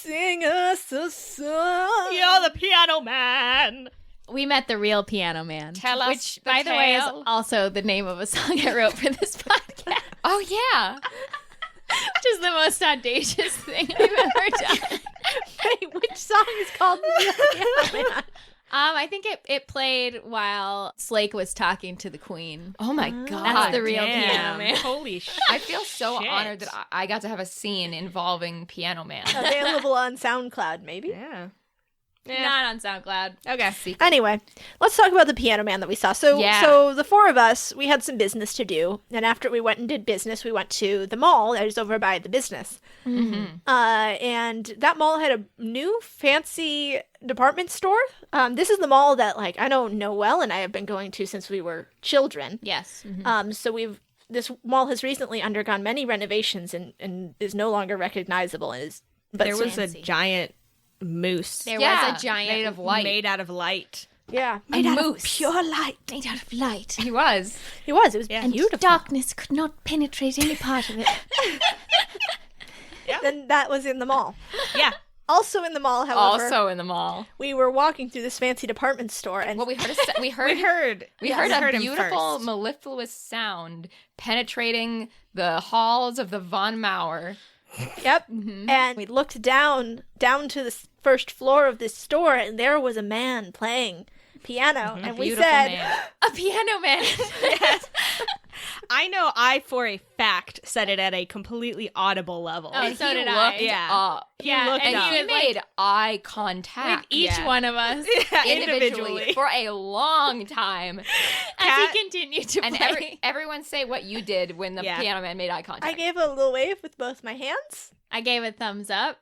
sing us a song. You're the piano man. We met the real piano man. Tell us which, the by the way, is tale. also the name of a song I wrote for this podcast. Oh, yeah. Which is the most audacious thing I've ever done. Wait, which song is called The Real Piano Man? I think it played while Slake was talking to the queen. Oh, my God. That's the real Damn. piano man. Holy shit. I feel so Shit. honored that I got to have a scene involving Piano Man. Available on SoundCloud, maybe. Yeah. Not on SoundCloud. Okay. Anyway, let's talk about the piano man that we saw. So the four of us, we had some business to do. And after we went and did business, we went to the mall that is over by the business. Mm-hmm. And that mall had a new fancy department store. This is the mall that, like, I know Noelle and I have been going to since we were children. Yes. So this mall has recently undergone many renovations and is no longer recognizable. But There was a fancy. giant moose There Yeah, was a giant made of light. made out of light. yeah, made out of moose. Pure light. made out of light. He was. It was Yeah. beautiful. Darkness could not penetrate any part of it. Then that was in the mall. Yeah. Also in the mall, however, Also in the mall. we were walking through this fancy department store, and Well, we heard We heard. We heard a heard him beautiful, first. mellifluous sound penetrating the halls of the Von Mauer. yep, and we looked down to the first floor of this store, and there was a man playing piano, and we Beautiful said, man. A piano man. Yes. I know I, for a fact, said it at a completely audible level. Oh, And so he did I. looked Yeah. up. Yeah, looked and up. He he made like, eye with contact each one of us individually for a long time. as Cat- he continued to And play. everyone say what you did when the Yeah. piano man made eye contact. I gave a little wave with both my hands. I gave a thumbs up.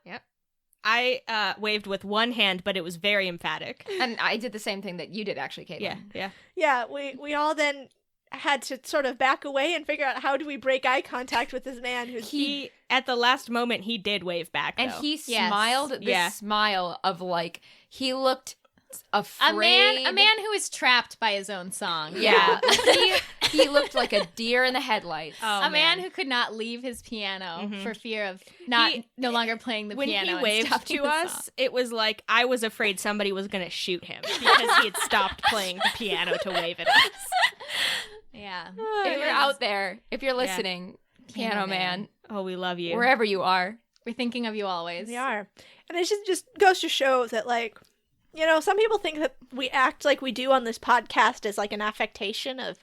I waved with one hand, but it was very emphatic. And I did the same thing that you did, actually, Caitlin. Yeah. Yeah, we all then had to sort of back away and figure out how do we break eye contact with this man who's He, at the last moment, he did wave back, And though. he Yes. smiled this Yeah. smile of like, he looked afraid. A man who is trapped by his own song. Yeah. he looked like a deer in the headlights. Oh, A man who could not leave his piano for fear of no longer playing the when piano. he and waved stopping to the us, song. it was like I was afraid somebody was going to shoot him because he had stopped playing the piano to wave at us. Yeah. If you're out there, if you're listening, Piano Man, Oh, we love you. wherever you are. We're thinking of you always. We are. And it just goes to show that, like, you know, some people think that we act like we do on this podcast as, like, an affectation of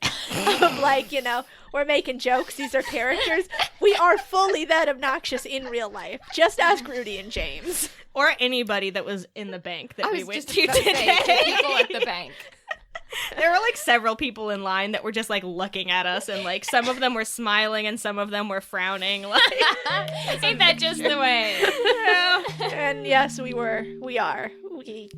like, you know, we're making jokes. These are characters. We are fully that obnoxious in real life. Just ask Rudy and James. Or anybody that was in the bank that I we was went just to about to say, today. people at the bank. There were like several people in line that were just like looking at us, and like some of them were smiling and some of them were frowning. Like, Ain't that just the way? And yes, we are. We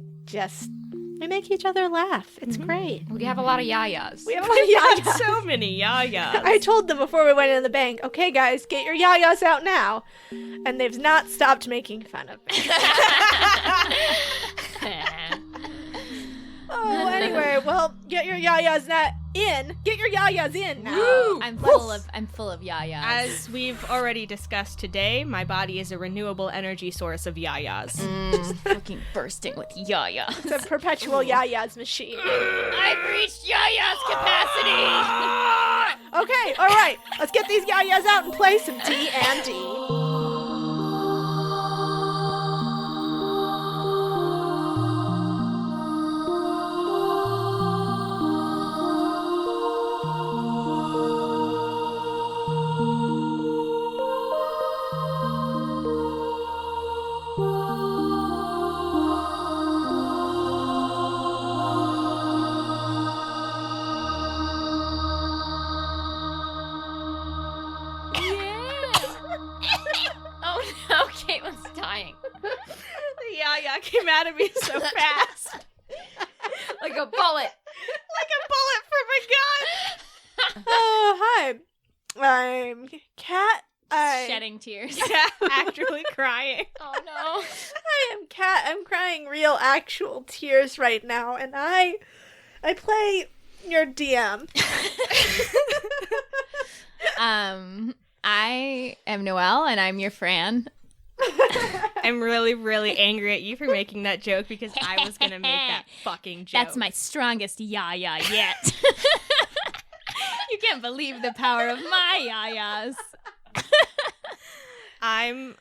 make each other laugh. It's great. We have a lot of yayas. We have a lot of yayas. so many yayas. I told them before we went into the bank, okay, guys, get your yayas out now. And they've not stopped making fun of me. Oh, anyway, well, get your yayas in. Get your yayas in now. Woo! I'm full of yayas. As we've already discussed today, my body is a renewable energy source of yayas. fucking bursting with yaya. It's a perpetual yayas machine. I've reached yaya's capacity. Okay, all right. Let's get these yayas out and play some D&D. Oh no, Caitlin's dying. The yaya came out of me so fast. Like a bullet. Like a bullet from a gun. Oh, hi. I'm Kat. Shedding tears. Actually crying. Oh no. I am Kat. I'm crying real actual tears right now, and I play your DM. I am Noelle, and I'm your Fran. I'm really, really angry at you for making that joke because I was going to make that fucking joke. That's my strongest yaya yet. You can't believe the power of my yayas. I'm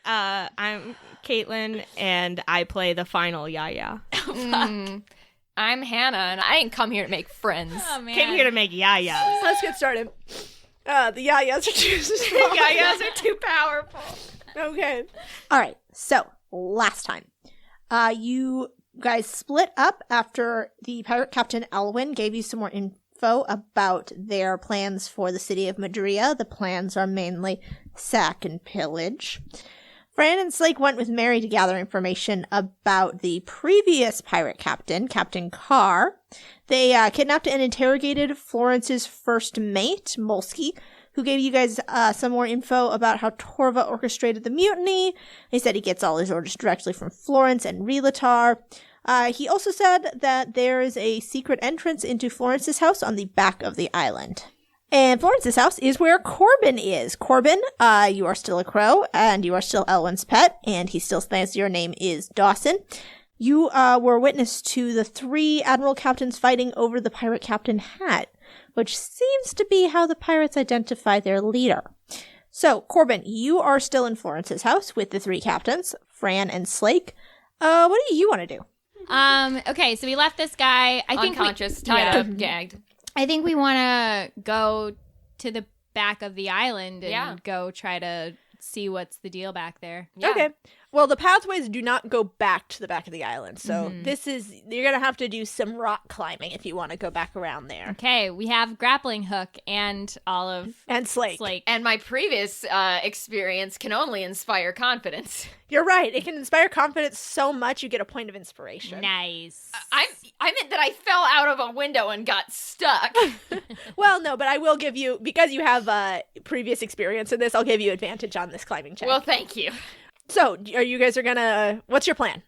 Caitlin, and I play the final yaya. I'm Hannah, and I didn't come here to make friends. Oh, man. Came here to make yayas. Let's get started. The yayas are too strong. Yayas are too powerful. Okay. All right. So last time, you guys split up after the pirate captain Elwyn gave you some more info about their plans for the city of Madria. The plans are mainly sack and pillage. Fran and Slake went with Maeri to gather information about the previous pirate captain, Captain Carr. They kidnapped and interrogated Florence's first mate, Molsky, who gave you guys some more info about how Torva orchestrated the mutiny. He said he gets all his orders directly from Florence and Relatar. He also said that there is a secret entrance into Florence's house on the back of the island. And Florence's house is where Corbin is. Corbin, you are still a crow, and you are still Elwyn's pet, and he still thinks your name is Dawson. You were witness to the 3 admiral captains fighting over the pirate captain hat, which seems to be how the pirates identify their leader. So, Corbin, you are still in Florence's house with the 3 captains, Fran and Slake. What do you want to do? Okay, so we left this guy. I think Unconscious, tied up, gagged. I think we want to go to the back of the island and Yeah. go try to see what's the deal back there. Yeah. Okay. Well, the pathways do not go back to the back of the island. So you're going to have to do some rock climbing if you want to go back around there. Okay, we have grappling hook and all of And Slake. Slake. And my previous experience can only inspire confidence. You're right. It can inspire confidence so much you get a point of inspiration. Nice. I meant that I fell out of a window and got stuck. Well, no, but I will give you, because you have previous experience in this, I'll give you advantage on this climbing check. Well, thank you. So, are you guys gonna, what's your plan?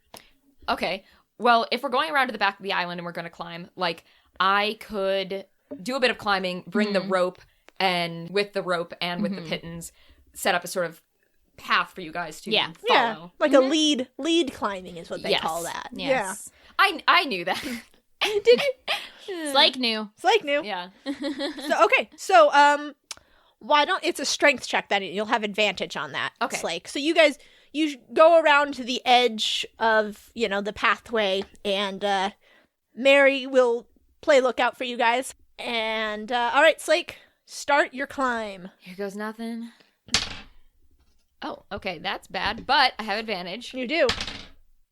Okay. Well, if we're going around to the back of the island and we're going to climb, like, I could do a bit of climbing, bring the rope, and with the rope and with the pittons, set up a sort of path for you guys to follow. Yeah, like a lead climbing is what they Yes. call that. Yes. I knew that. Yeah. Did you? Slake knew. Slake knew. Yeah. So, why don't, it's a strength check then, you'll have advantage on that, Okay. Slake. So you guys, you go around to the edge of, the pathway, and Maeri will play lookout for you guys. And, all right, Slake, start your climb. Here goes nothing. Oh, okay, that's bad, but I have advantage. You do.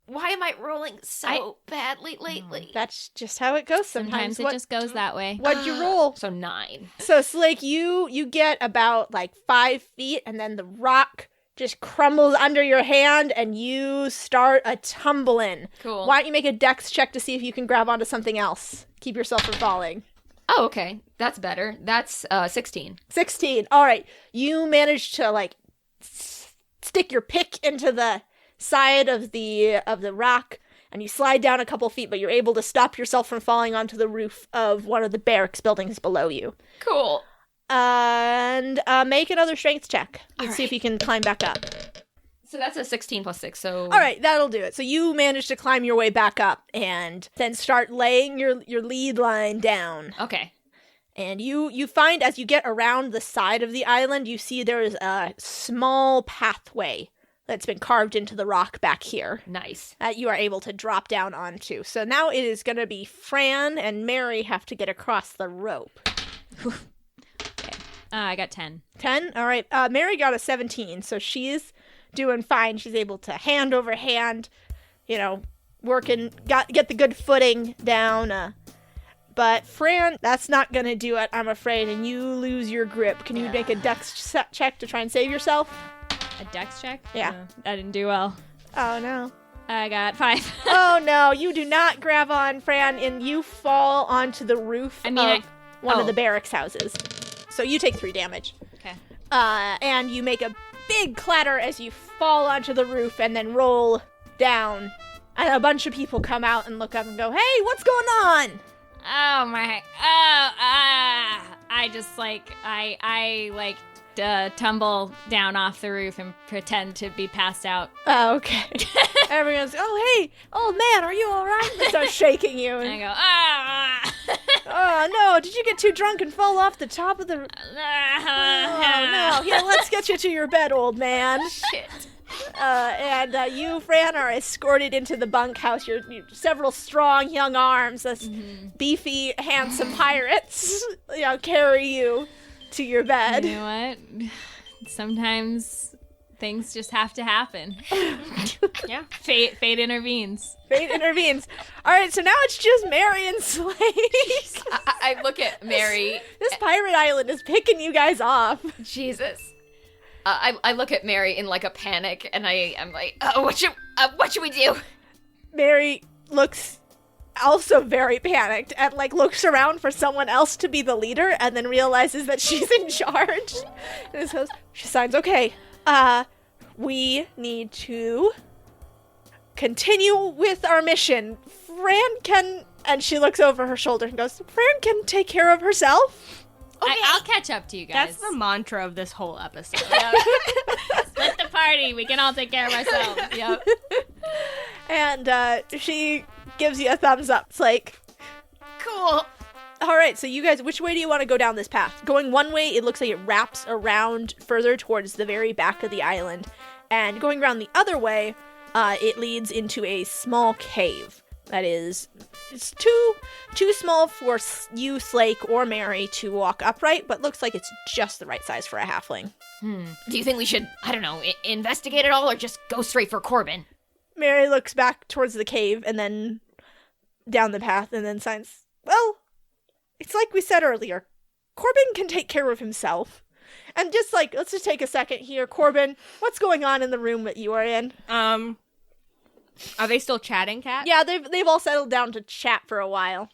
Why am I rolling so badly lately? That's just how it goes sometimes. Sometimes it just goes that way. What'd you roll? So 9. So, Slake, you get about, 5 feet, and then the rock just crumbles under your hand, and you start a tumbling. Cool. Why don't you make a dex check to see if you can grab onto something else? Keep yourself from falling. Oh, okay. That's better. That's 16. 16. All right. You managed to, stick your pick into the side of the rock, and you slide down a couple feet, but you're able to stop yourself from falling onto the roof of one of the barracks buildings below you. Cool. And make another strength check. Let's see if you can climb back up. So that's a 16 plus 6, so... All right, that'll do it. So you manage to climb your way back up and then start laying your lead line down. Okay. And you find as you get around the side of the island, you see there is a small pathway that's been carved into the rock back here Nice. that you are able to drop down onto. So now it is going to be Fran and Maeri have to get across the rope. I got 10. 10? All right. Maeri got a 17, so she's doing fine. She's able to hand over hand, working, get the good footing down. But Fran, that's not going to do it, I'm afraid, and you lose your grip. Can you make a dex check to try and save yourself? A dex check? Yeah. No, I didn't do well. Oh, no. I got 5. Oh, no. You do not grab on, Fran, and you fall onto the roof of one of the barracks houses. So you take 3 damage. Okay. And you make a big clatter as you fall onto the roof and then roll down. And a bunch of people come out and look up and go, "Hey, what's going on?" Oh my! I just I tumble down off the roof and pretend to be passed out. Oh, okay. Everyone's, oh, hey, old man, are you all right? They start shaking you. And I And, go, ah! oh, no, did you get too drunk and fall off the top of the... Oh, no. Here, let's get you to your bed, old man. Shit. And you, Fran, are escorted into the bunkhouse. You're several strong young arms, those beefy, handsome pirates, carry you to your bed. You know what? Sometimes things just have to happen. Yeah. Fate intervenes. Fate intervenes. All right, so now it's just Maeri and Slake. I look at Maeri. This pirate island is picking you guys off. Jesus. I look at Maeri in like a panic, and I'm like, what should we do? Maeri Looks also very panicked and looks around for someone else to be the leader and then realizes that she's in charge. And so she signs, okay, we need to continue with our mission. Fran can, and she looks over her shoulder and goes, Fran can take care of herself. Okay. I'll catch up to you guys. That's the mantra of this whole episode. Split the party. We can all take care of ourselves. Yep. And she gives you a thumbs up. It's like, Cool. all right, so you guys, which way do you want to go down this path? Going one way, it looks like it wraps around further towards the very back of the island. And going around the other way, it leads into a small cave. That is, it's too small for you, Slake, or Maeri to walk upright, but looks like it's just the right size for a halfling. Do you think we should, I don't know, investigate it all, or just go straight for Corbin? Maeri looks back towards the cave and then down the path and then signs, well, it's like we said earlier, Corbin can take care of himself. And just let's just take a second here. Corbin, what's going on in the room that you are in? Are they still chatting, Kat? Yeah, they've all settled down to chat for a while.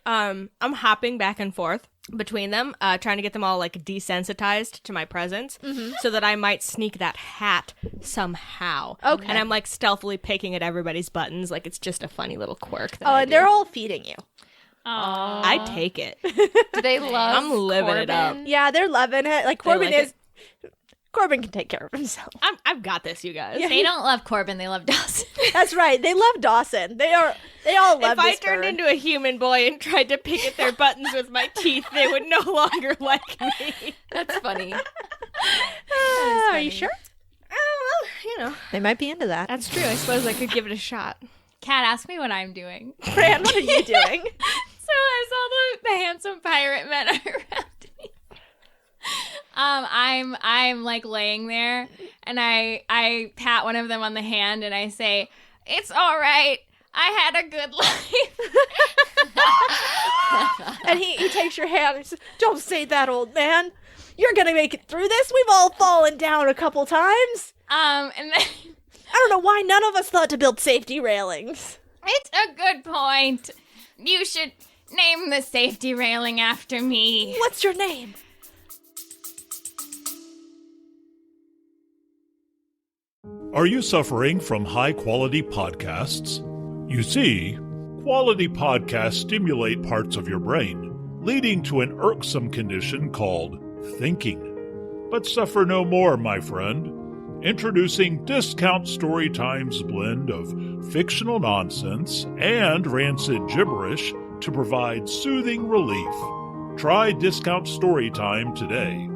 I'm hopping back and forth between them, trying to get them all desensitized to my presence, so that I might sneak that hat somehow. Okay. And I'm stealthily picking at everybody's buttons, like it's just a funny little quirk. That Oh, I and do. they're all feeding you. Aww. I take it. Do they love I'm living it up. Corbin? Yeah, they're loving it. Corbin like Corbin can take care of himself. I've got this, you guys. Yeah. They don't love Corbin. They love Dawson. That's right. They love Dawson. They all love If I this turned bird. into a human boy and tried to pick at their buttons with my teeth, they would no longer like me. That's funny. Are you sure? Well, They might be into that. that's true. I suppose I could give it a shot. Kat, ask me what I'm doing. Fran, what are you doing? So I saw the handsome pirate men around me. I'm laying there, and I pat one of them on the hand, and I say, "It's all right. I had a good life." And he takes your hand and says, don't say that, old man. You're gonna make it through this. We've all fallen down a couple times. And then I don't know why none of us thought to build safety railings. it's a good point. You should name the safety railing after me. What's your name? Are you suffering from high-quality podcasts? You see, quality podcasts stimulate parts of your brain, leading to an irksome condition called thinking. But suffer no more, my friend. Introducing Discount Storytime's blend of fictional nonsense and rancid gibberish to provide soothing relief. Try Discount Storytime today.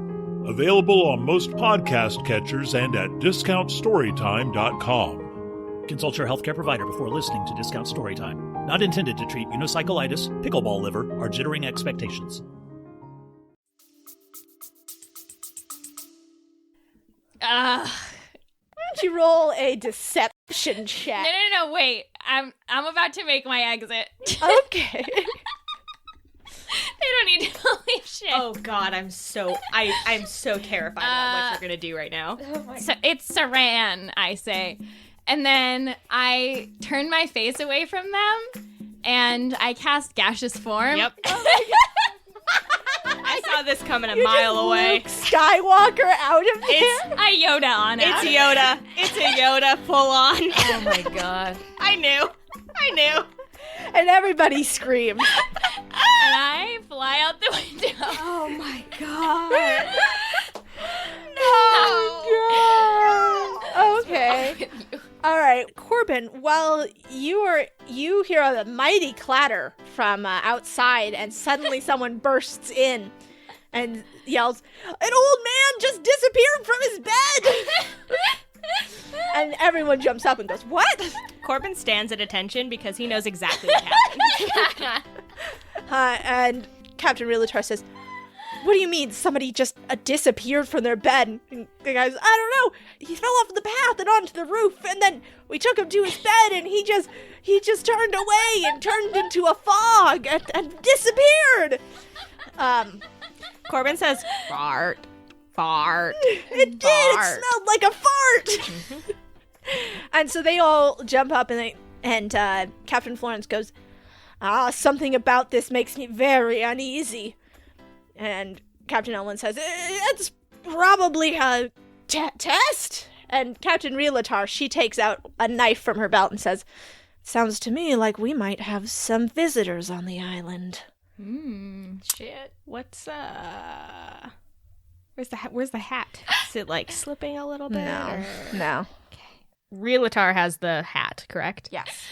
Available on most podcast catchers and at discountstorytime.com. Consult your healthcare provider before listening to Discount Storytime. Not intended to treat unicyclitis, pickleball liver, or jittering expectations. Why don't you roll a deception check? No, wait. I'm about to make my exit. Okay. They don't need to believe shit. Oh God, I'm so terrified about what you're gonna do right now. So it's Saran, I say. And then I turn my face away from them, and I cast Gaseous Form. Yep. I saw this coming a You mile just away. Luke Skywalker out of there. I Yoda on it. It's Yoda. It's a Yoda full on. Oh my god. I knew. And everybody screams. And I fly out the window. Oh my God. Oh, okay. All right, Corbin, while you hear a mighty clatter from outside, and suddenly someone bursts in and yells, "An old man just disappeared from his bed!" And everyone jumps up and goes, "What?" Corbin stands at attention because he knows exactly what happened. And Captain Realtor says, "What do you mean somebody just disappeared from their bed?" And the guy's, "I don't know. He fell off the path and onto the roof, and then we took him to his bed, and he just turned away and turned into a fog and disappeared." Corbin says, "Fart, fart." It did. Fart. It smelled like a fart. And so they all jump up, and Captain Florence goes, "Something about this makes me very uneasy." And Captain Elwyn says, "It's probably a test." And Captain Realtor, she takes out a knife from her belt and says, "Sounds to me like we might have some visitors on the island." Shit. What's Where's the hat? Is it like slipping a little bit? No. Realtor has the hat, correct? Yes.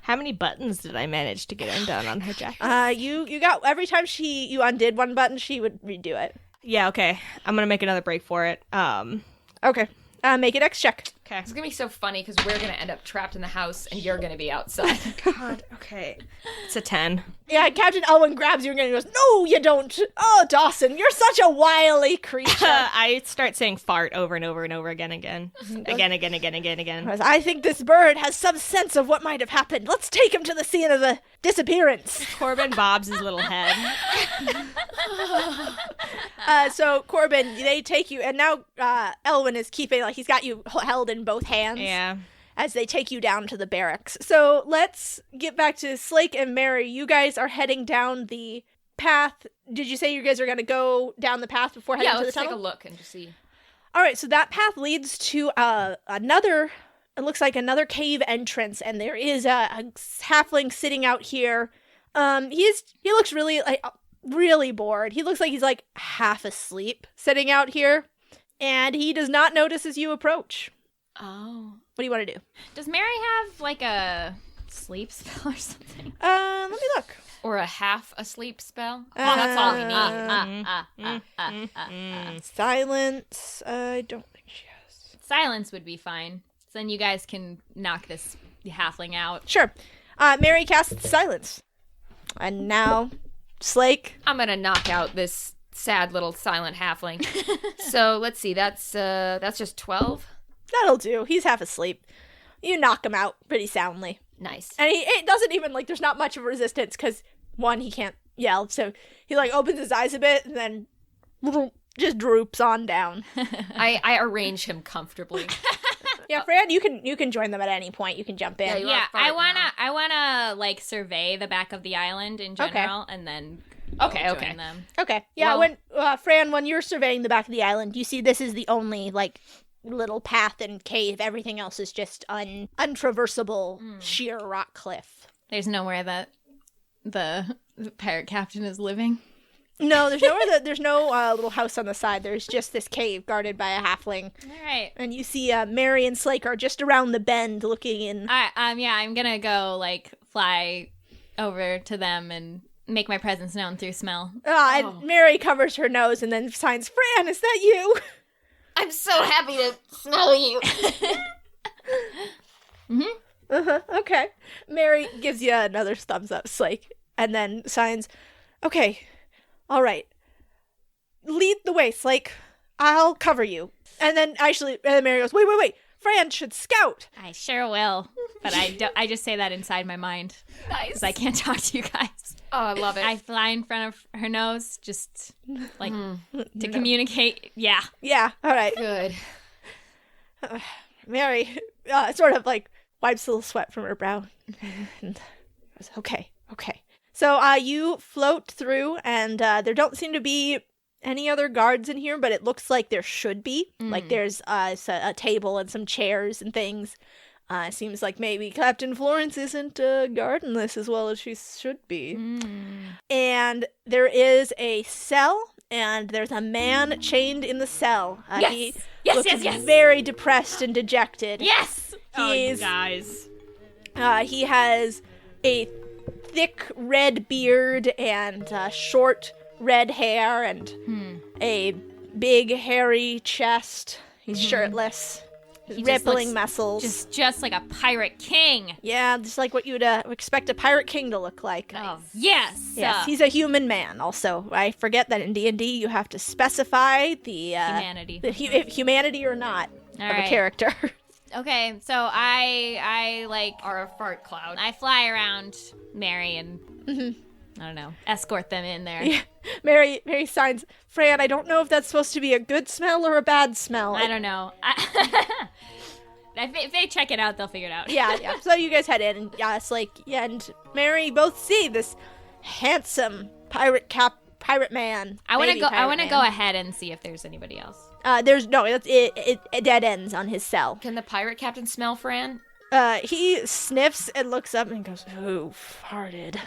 How many buttons did I manage to get undone on her jacket? You got, every time you undid one button, she would redo it. Yeah, okay. I'm gonna make another break for it. Okay. Make an X check. Okay. It's gonna be so funny because we're gonna end up trapped in the house and you're gonna be outside. God, okay. It's a 10. Yeah, Captain Elwyn grabs you and goes, "No, you don't. Oh, Dawson, you're such a wily creature." I start saying fart over and over and over again. Again. "I think this bird has some sense of what might have happened. Let's take him to the scene of the disappearance." Corbin bobs his little head. So, Corbin, they take you, and now Elwyn is keeping, like, he's got you held in both hands. Yeah. As they take you down to the barracks. So let's get back to Slake and Maeri. You guys are heading down the path. Did you say you guys are going to go down the path before heading to the let's tunnel? take a look and just see. All right, so that path leads to another, it looks like another cave entrance, and there is a halfling sitting out here. He looks really bored. He looks like he's like half asleep sitting out here, and he does not notice as you approach. Oh. What do you want to do? Does Maeri have like a sleep spell or something? Let me look. Or a half asleep spell. That's all we need. Silence. I don't think she has. Silence would be fine. So then you guys can knock this halfling out. Sure. Maeri casts silence. And now, Slake. I'm gonna knock out this sad little silent halfling. So let's see. That's just 12. That'll do. He's half asleep. You knock him out pretty soundly. Nice. And it doesn't even, like, there's not much of a resistance because, one, he can't yell. So he, like, opens his eyes a bit and then just droops on down. I arrange him comfortably. Yeah, Fran, you can join them at any point. You can jump in. Yeah, you Yeah, are fart I wanna like survey the back of the island in general, and then Okay. join them. Okay. Yeah, Well- when Fran, when you're surveying the back of the island, you see this is the only, like, little path and cave. Everything else is just untraversable sheer rock cliff. There's nowhere that the pirate captain is living. No, there's no little house on the side. There's just this cave guarded by a halfling. All right. And you see Maeri and Slake are just around the bend looking in. I'm gonna go like fly over to them and make my presence known through smell. And Maeri covers her nose and then signs, "Fran, is that you?" I'm so happy to smell you. Okay. Maeri gives you another thumbs up, Slake, and then signs, "Okay, all right. Lead the way, Slake. I'll cover you." And then Maeri goes, wait. Fran should scout. I sure will, but I just say that inside my mind Nice. because I can't talk to you guys. Oh, I love it. I fly in front of her nose just like to communicate. Yeah. Yeah, all right. Good. Maeri sort of like wipes a little sweat from her brow and goes, okay. So you float through, and there don't seem to be any other guards in here, but it looks like there should be. Like there's a table and some chairs and things. Seems like maybe Captain Florence isn't guarding this as well as she should be. And there is a cell and there's a man chained in the cell. Yes. He Yes, looks yes, yes. very depressed and dejected. Yes. He's, guys. he has a thick red beard and short red hair and a big hairy chest. He's shirtless. He just Rippling looks muscles. Just like a pirate king. Yeah, just like what you'd expect a pirate king to look like. Oh, yes. Yes, he's a human man also. I forget that in D&D you have to specify the humanity. The humanity or not All of right. a character. Okay, so I like Or a fart cloud. I fly around Maeri and I don't know, escort them in there. Yeah. Maeri signs, Fran, I don't know if that's supposed to be a good smell or a bad smell. I don't know. If they check it out, they'll figure it out. Yeah. So you guys head in, and Slake and Maeri both see this handsome pirate man. I want to baby go. I pirate want to man. go ahead and see if there's anybody else. There's no. It dead ends on his cell. Can the pirate captain smell Fran? He sniffs and looks up and goes, "Who farted?"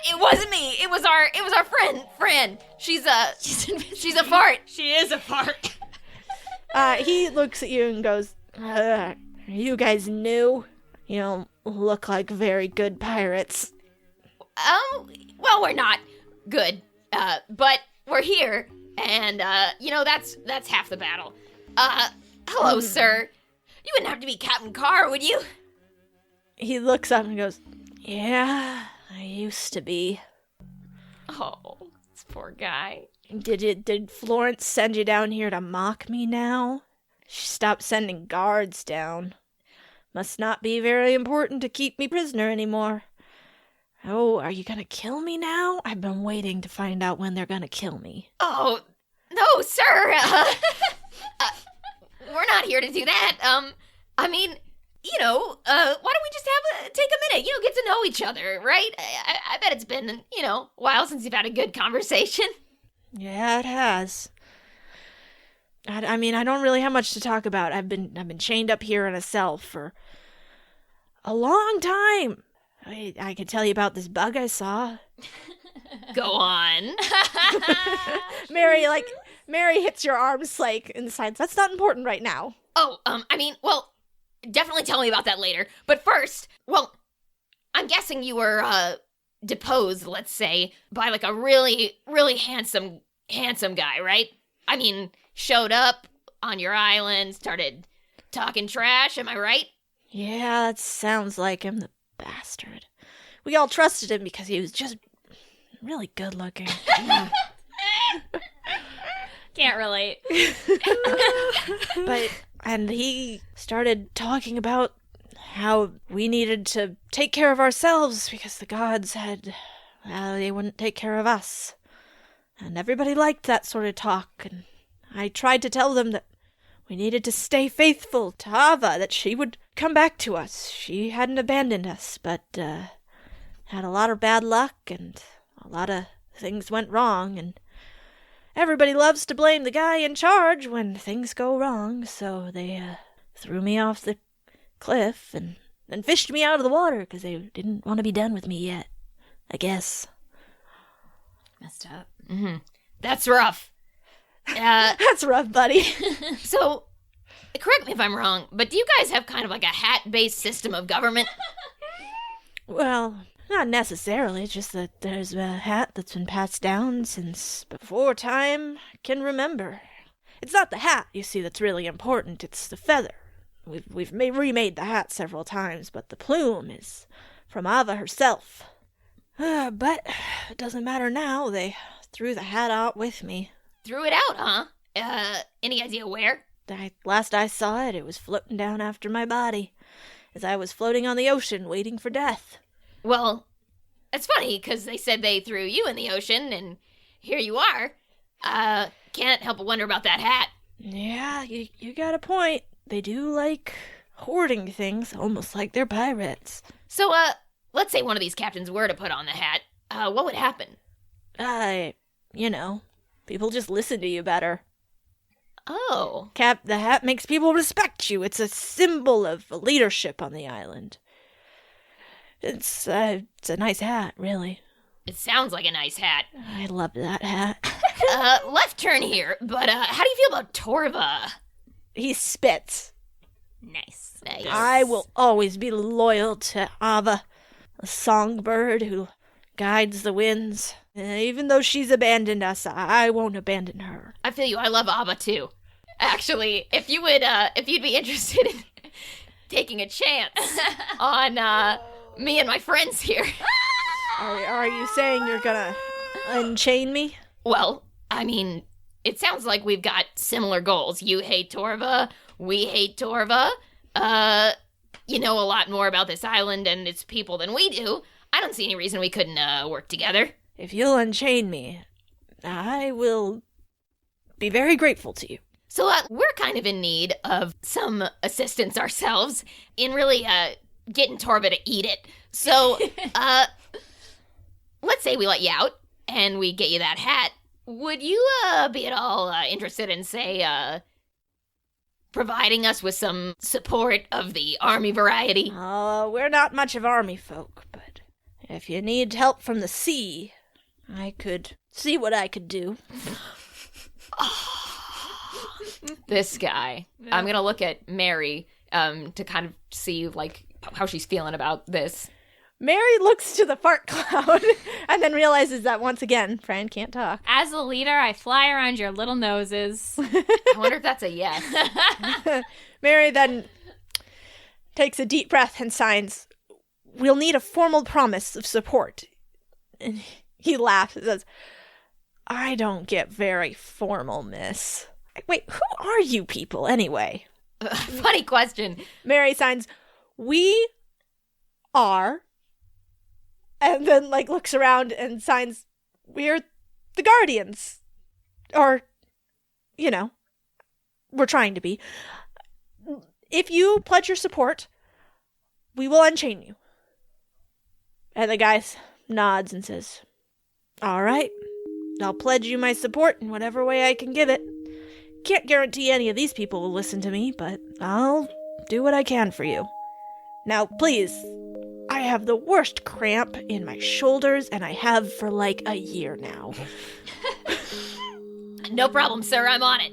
It wasn't me. It was our friend, Fran. She's a fart. She is a fart. He looks at you and goes, "Are you guys new? You don't look like very good pirates." Well, we're not good. But we're here, and that's half the battle. Hello, sir. You wouldn't have to be Captain Carr, would you? He looks up and goes, "Yeah, I used to be." Oh, this poor guy. Did Florence send you down here to mock me now? She stopped sending guards down. Must not be very important to keep me prisoner anymore. Oh, are you gonna kill me now? I've been waiting to find out when they're gonna kill me. Oh, no, sir. We're not here to do that. I mean, why don't we just take a minute, get to know each other, right? I bet it's been, a while since you've had a good conversation. Yeah, it has. I mean, I don't really have much to talk about. I've been chained up here in a cell for a long time. I could tell you about this bug I saw. Go on. Maeri hits your arm, Slake, in the sides. That's not important right now. Oh, definitely tell me about that later. But first, I'm guessing you were, deposed, let's say, by, like, a really, really handsome guy, right? I mean, showed up on your island, started talking trash, am I right? Yeah, that sounds like him, the bastard. We all trusted him because he was just really good looking. Can't relate. And he started talking about how we needed to take care of ourselves because the gods they wouldn't take care of us. And everybody liked that sort of talk, and I tried to tell them that we needed to stay faithful to Ava, that she would come back to us. She hadn't abandoned us, but had a lot of bad luck, and a lot of things went wrong, and everybody loves to blame the guy in charge when things go wrong, so they threw me off the cliff and fished me out of the water because they didn't want to be done with me yet, I guess. Messed up. Mm-hmm. That's rough. That's rough, buddy. So, correct me if I'm wrong, but do you guys have kind of like a hat-based system of government? Well, not necessarily, just that there's a hat that's been passed down since before time can remember. It's not the hat, you see, that's really important, it's the feather. We've remade the hat several times, but the plume is from Ava herself. But it doesn't matter now, they threw the hat out with me. Threw it out, huh? Any idea where? Last I saw it, it was floating down after my body, as I was floating on the ocean waiting for death. Well, it's funny, because they said they threw you in the ocean, and here you are. Can't help but wonder about that hat. Yeah, you got a point. They do like hoarding things, almost like they're pirates. So, let's say one of these captains were to put on the hat. What would happen? People just listen to you better. Oh. The hat makes people respect you. It's a symbol of leadership on the island. It's a nice hat, really. It sounds like a nice hat. I love that hat. Left turn here, but how do you feel about Torva? He spits. Nice. I will always be loyal to Ava, a songbird who guides the winds. Even though she's abandoned us, I won't abandon her. I feel you. I love Ava too. Actually, if you'd be interested in taking a chance on me and my friends here. Are you saying you're gonna unchain me? Well, I mean, it sounds like we've got similar goals. You hate Torva, we hate Torva. You know a lot more about this island and its people than we do. I don't see any reason we couldn't work together. If you'll unchain me, I will be very grateful to you. So we're kind of in need of some assistance ourselves in really getting Torva to eat it. So let's say we let you out and we get you that hat. Would you be at all interested in, say, providing us with some support of the army variety? We're not much of army folk, but if you need help from the sea, I could see what I could do. This guy. I'm going to look at Maeri to kind of see, like, how she's feeling about this. Maeri looks to the fart cloud and then realizes that once again, Fran can't talk. As a leader, I fly around your little noses. I wonder if that's a yes. Maeri then takes a deep breath and signs, "We'll need a formal promise of support." And he laughs and says, "I don't get very formal, miss." Wait, who are you people anyway? Funny question. Maeri signs, "We are," and then looks around and signs, "We're the Guardians." Or, we're trying to be. If you pledge your support, we will unchain you. And the guy nods and says, "All right, I'll pledge you my support in whatever way I can give it. Can't guarantee any of these people will listen to me, but I'll do what I can for you. Now, please, I have the worst cramp in my shoulders, and I have for a year now." No problem, sir. I'm on it.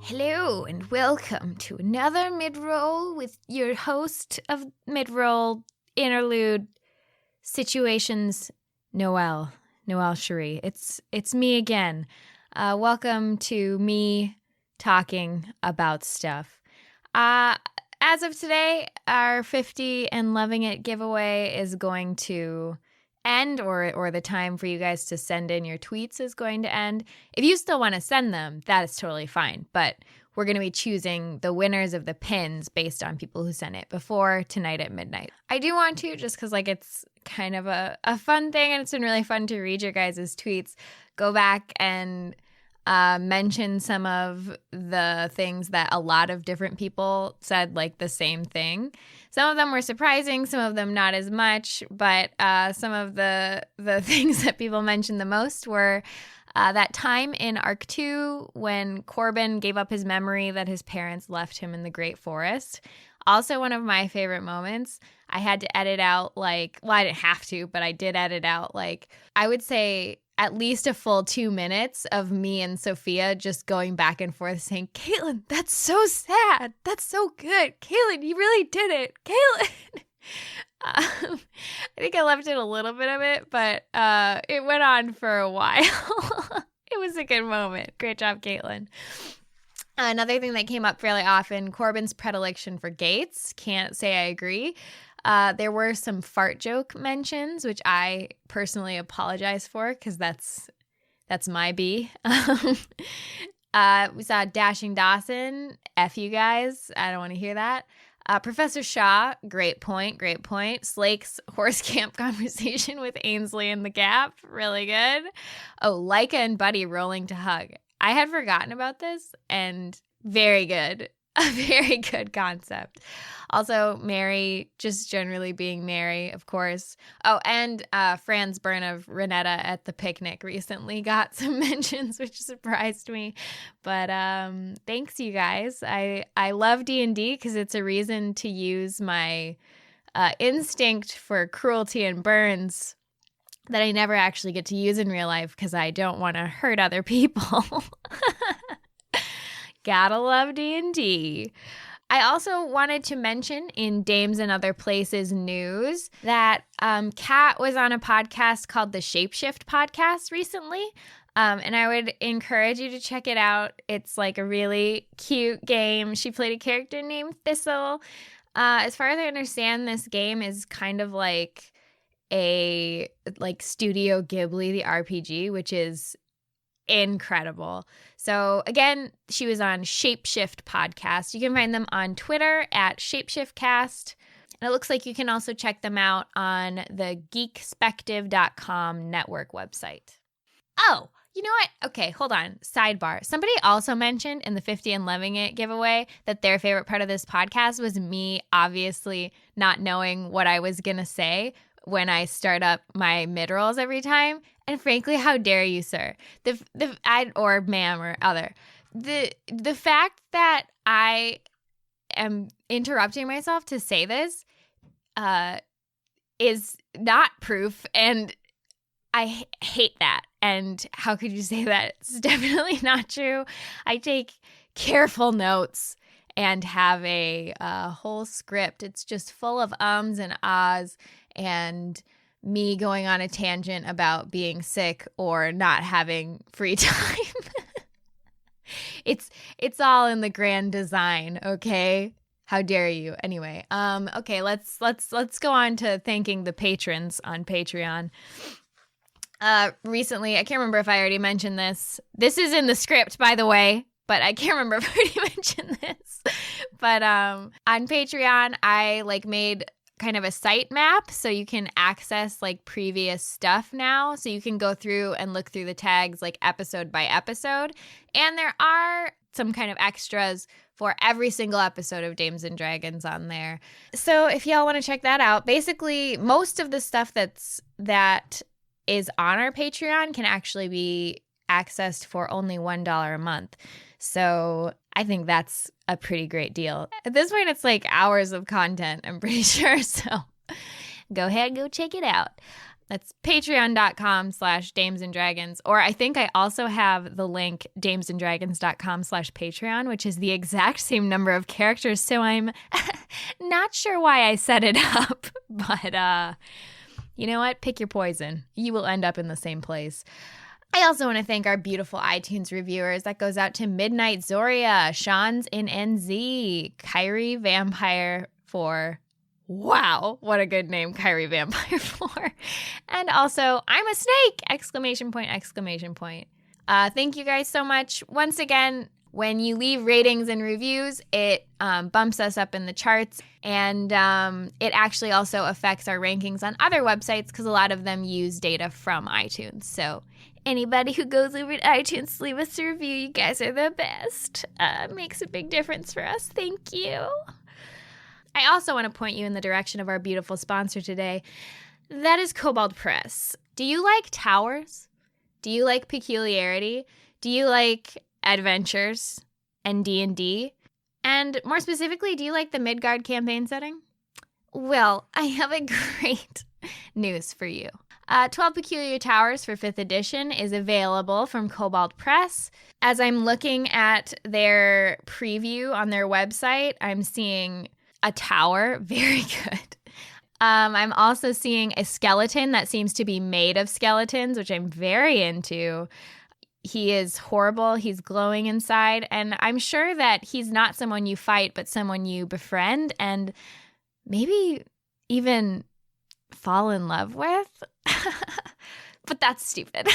Hello and welcome to another mid-roll with your host of mid-roll interlude situations, Noelle Cherie. It's me again. Welcome to me talking about stuff. As of today, our 50 and Loving It giveaway is going to end, or the time for you guys to send in your tweets is going to end. If you still want to send them, that is totally fine. But we're going to be choosing the winners of the pins based on people who sent it before tonight at midnight. I do want to, just because it's kind of a fun thing, and it's been really fun to read your guys' tweets, go back and mention some of the things that a lot of different people said the same thing. Some of them were surprising, some of them not as much, but some of the things that people mentioned the most were that time in Arc 2 when Corbin gave up his memory that his parents left him in the Great Forest. Also one of my favorite moments. I had to edit out I didn't have to, but I did edit out I would say at least a full 2 minutes of me and Sophia just going back and forth saying, "Caitlin, that's so sad. That's so good. Caitlin, you really did it. Caitlin." I think I left in a little bit of it, but it went on for a while. It was a good moment. Great job, Caitlin. Another thing that came up fairly often, Corbin's predilection for Gates. Can't say I agree. There were some fart joke mentions, which I personally apologize for because that's my B. We saw Dashing Dawson. F you guys. I don't want to hear that. Professor Shaw, great point. Slake's horse camp conversation with Ainsley in the Gap, really good. Oh, Leica and Buddy rolling to hug. I had forgotten about this, and very good. a very good concept. Also, Maeri just generally being Maeri, of course. Oh, and Fran's burn of Renetta at the picnic recently got some mentions, which surprised me. But thanks, you guys. I love D&D because it's a reason to use my instinct for cruelty and burns that I never actually get to use in real life because I don't want to hurt other people. Gotta love D&D. I also wanted to mention in Dames and Other Places news that Kat was on a podcast called the Shapeshift Podcast recently. And I would encourage you to check it out. It's like a really cute game. She played a character named Thistle. As far as I understand, this game is kind of like a Studio Ghibli, the RPG, which is incredible. So again, she was on Shapeshift Podcast. You can find them on Twitter at ShapeshiftCast. And it looks like you can also check them out on the geekspective.com network website. Oh, you know what? Okay, hold on. Sidebar. Somebody also mentioned in the 50 and Loving It giveaway that their favorite part of this podcast was me obviously not knowing what I was going to say when I start up my mid-rolls every time. And frankly, how dare you, sir? Or ma'am or other. The fact that I am interrupting myself to say this is not proof, and I hate that. And how could you say that? It's definitely not true. I take careful notes and have a whole script. It's just full of ums and ahs and me going on a tangent about being sick or not having free time. It's all in the grand design, okay? How dare you? Anyway, okay, let's go on to thanking the patrons on Patreon. Recently, I can't remember if I already mentioned this. This is in the script, by the way, but I can't remember if I already mentioned this. But on Patreon, I made kind of a site map so you can access previous stuff now. So you can go through and look through the tags episode by episode. And there are some kind of extras for every single episode of Dames and Dragons on there. So if y'all want to check that out, basically most of the stuff that is on our Patreon can actually be accessed for only $1 a month. So I think that's a pretty great deal. At this point, it's hours of content, I'm pretty sure. So go ahead, go check it out. That's patreon.com/damesanddragons. Or I think I also have the link damesanddragons.com/Patreon, which is the exact same number of characters. So I'm not sure why I set it up. But you know what? Pick your poison. You will end up in the same place. I also want to thank our beautiful iTunes reviewers. That goes out to Midnight Zoria, Sean's in NZ, Kyrie Vampire 4. Wow, what a good name, Kyrie Vampire 4. And also, I'm a snake! ! Thank you guys so much. Once again, when you leave ratings and reviews, it bumps us up in the charts. And it actually also affects our rankings on other websites because a lot of them use data from iTunes. So anybody who goes over to iTunes to leave us a review, you guys are the best. Makes a big difference for us. Thank you. I also want to point you in the direction of our beautiful sponsor today. That is Cobalt Press. Do you like towers? Do you like peculiarity? Do you like adventures and D&D? And more specifically, do you like the Midgard campaign setting? Well, I have a great news for you. 12 Peculiar Towers for 5th edition is available from Cobalt Press. As I'm looking at their preview on their website, I'm seeing a tower. Very good. I'm also seeing a skeleton that seems to be made of skeletons, which I'm very into. He is horrible. He's glowing inside. And I'm sure that he's not someone you fight, but someone you befriend and maybe even fall in love with. But that's stupid.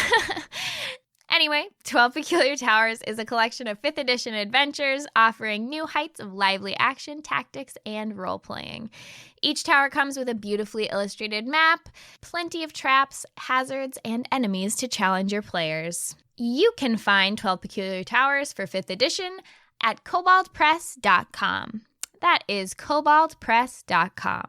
Anyway, 12 Peculiar Towers is a collection of 5th edition adventures offering new heights of lively action, tactics, and role-playing. Each tower comes with a beautifully illustrated map, plenty of traps, hazards, and enemies to challenge your players. You can find 12 Peculiar Towers for 5th edition at koboldpress.com. That is koboldpress.com.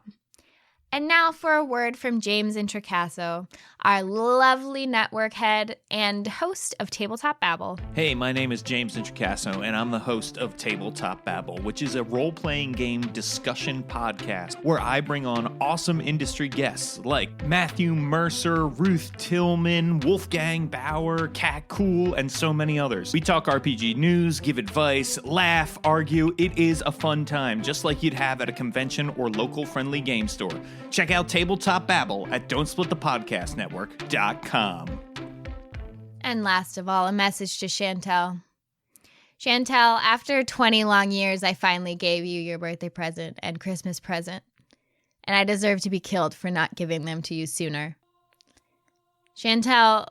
And now for a word from James Intricasso, our lovely network head and host of Tabletop Babble. Hey, my name is James Intricasso, and I'm the host of Tabletop Babble, which is a role-playing game discussion podcast where I bring on awesome industry guests like Matthew Mercer, Ruth Tillman, Wolfgang Bauer, Cat Cool, and so many others. We talk RPG news, give advice, laugh, argue. It is a fun time, just like you'd have at a convention or local friendly game store. Check out Tabletop Babble at Don'tSplitThePodcastNetwork.com. And last of all, a message to Chantel. Chantel, after 20 long years, I finally gave you your birthday present and Christmas present. And I deserve to be killed for not giving them to you sooner. Chantel,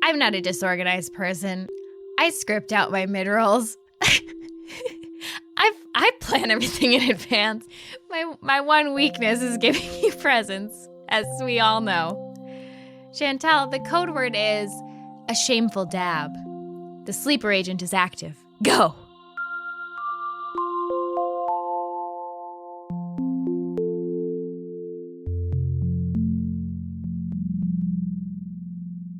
I'm not a disorganized person. I script out my mid-rolls. I plan everything in advance. My one weakness is giving you presents, as we all know. Chantel, the code word is a shameful dab. The sleeper agent is active. Go!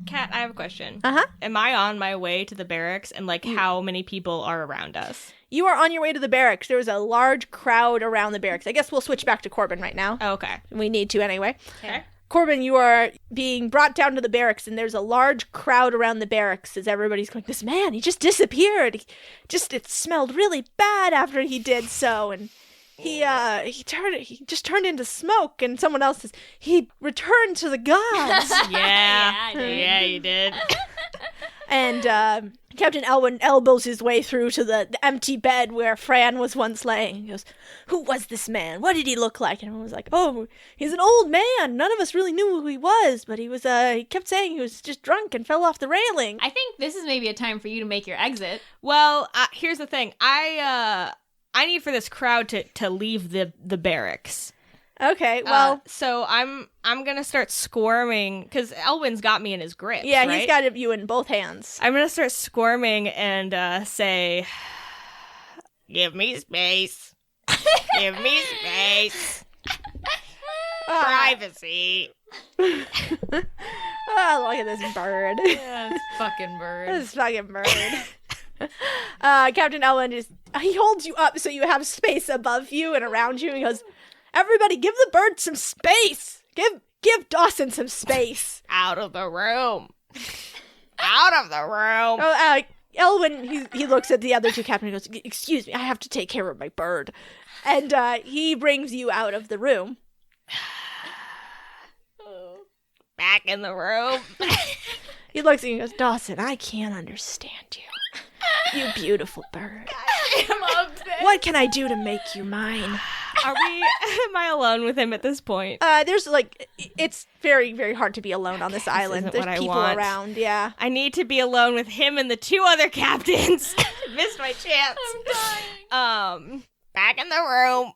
Kat, I have a question. Uh-huh. Am I on my way to the barracks, and how many people are around us? You are on your way to the barracks. There was a large crowd around the barracks. I guess we'll switch back to Corbin right now. Oh, okay. We need to anyway. Okay. Corbin, you are being brought down to the barracks, and there's a large crowd around the barracks as everybody's going, this man, he just disappeared. It smelled really bad after he did so, and he just turned into smoke, and someone else says, he returned to the gods. Yeah, you did. And Captain Elwyn elbows his way through to the empty bed where Fran was once laying. He goes, who was this man? What did he look like? And everyone was like, oh, he's an old man. None of us really knew who he was, but he kept saying he was just drunk and fell off the railing. I think this is maybe a time for you to make your exit. Well, here's the thing. I need for this crowd to leave the barracks. Okay, well... so I'm gonna start squirming, because Elwyn's got me in his grip, yeah, right? He's got you in both hands. I'm gonna start squirming and say, give me space. Give me space. Privacy. Oh, look at this bird. This fucking bird. This fucking bird. Captain Elwyn he holds you up so you have space above you and around you. He goes, everybody, give the bird some space. Give Dawson some space. Out of the room. Out of the room. Oh, Elwyn, he looks at the other two captains and goes, excuse me, I have to take care of my bird. And he brings you out of the room. Back in the room. He looks at you and goes, Dawson, I can't understand you. You beautiful bird. What can I do to make you mine? Am I alone with him at this point? There's it's very, very hard to be alone on this island. There's people around, yeah. I need to be alone with him and the two other captains. Missed my chance. I'm dying. Back in the room.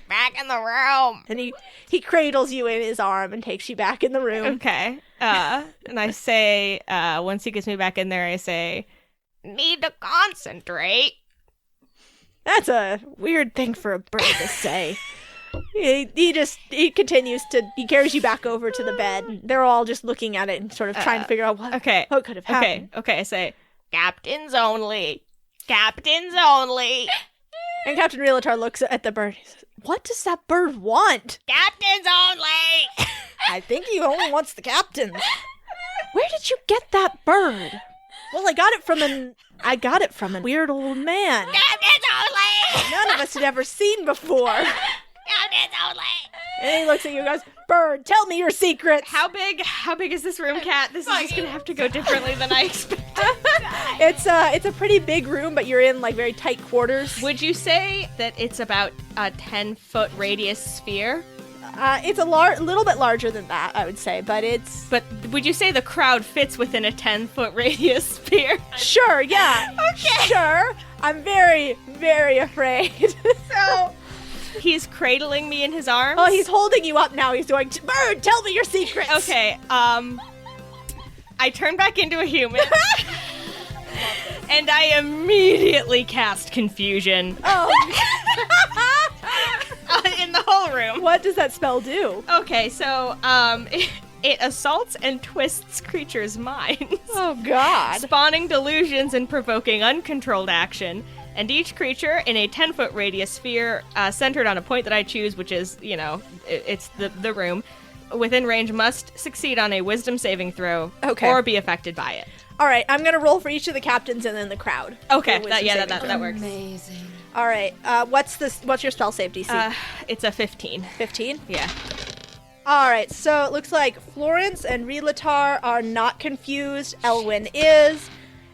Back in the room. And he cradles you in his arm and takes you back in the room. Okay. And I say, once he gets me back in there, I say, need to concentrate. That's a weird thing for a bird to say. He continues to, he carries you back over to the bed. And they're all just looking at it and sort of trying to figure out what could have happened. Okay, I say, captains only. Captains only. And Captain Realtor looks at the bird and says, what does that bird want? Captains only. I think he only wants the captains. Where did you get that bird? Well, I got it from a weird old man. Captains only. None of us had ever seen before. Captains only. And he looks at you and goes, bird, tell me your secrets. How big is this room, Kat? This is just gonna have to go differently than I expected. It's a pretty big room, but you're in very tight quarters. Would you say that it's about a 10-foot radius sphere? It's a little bit larger than that, I would say, but it's... But would you say the crowd fits within a 10-foot radius sphere? Sure, yeah. Okay. Sure. I'm very, very afraid. So... He's cradling me in his arms? Oh, he's holding you up now. He's going, bird, tell me your secrets. Okay, I turn back into a human. And I immediately cast confusion in the whole room. What does that spell do? Okay, so it assaults and twists creatures' minds, Oh, God. spawning delusions and provoking uncontrolled action. And each creature in a 10-foot radius sphere centered on a point that I choose, which is, it's the room, within range must succeed on a wisdom saving throw or be affected by it. All right, I'm going to roll for each of the captains and then the crowd. Okay, For wisdom saving throw. that works. Amazing. All right, what's your spell save DC? It's a 15. 15? Yeah. All right, so it looks like Florence and Relatar are not confused. Elwyn is,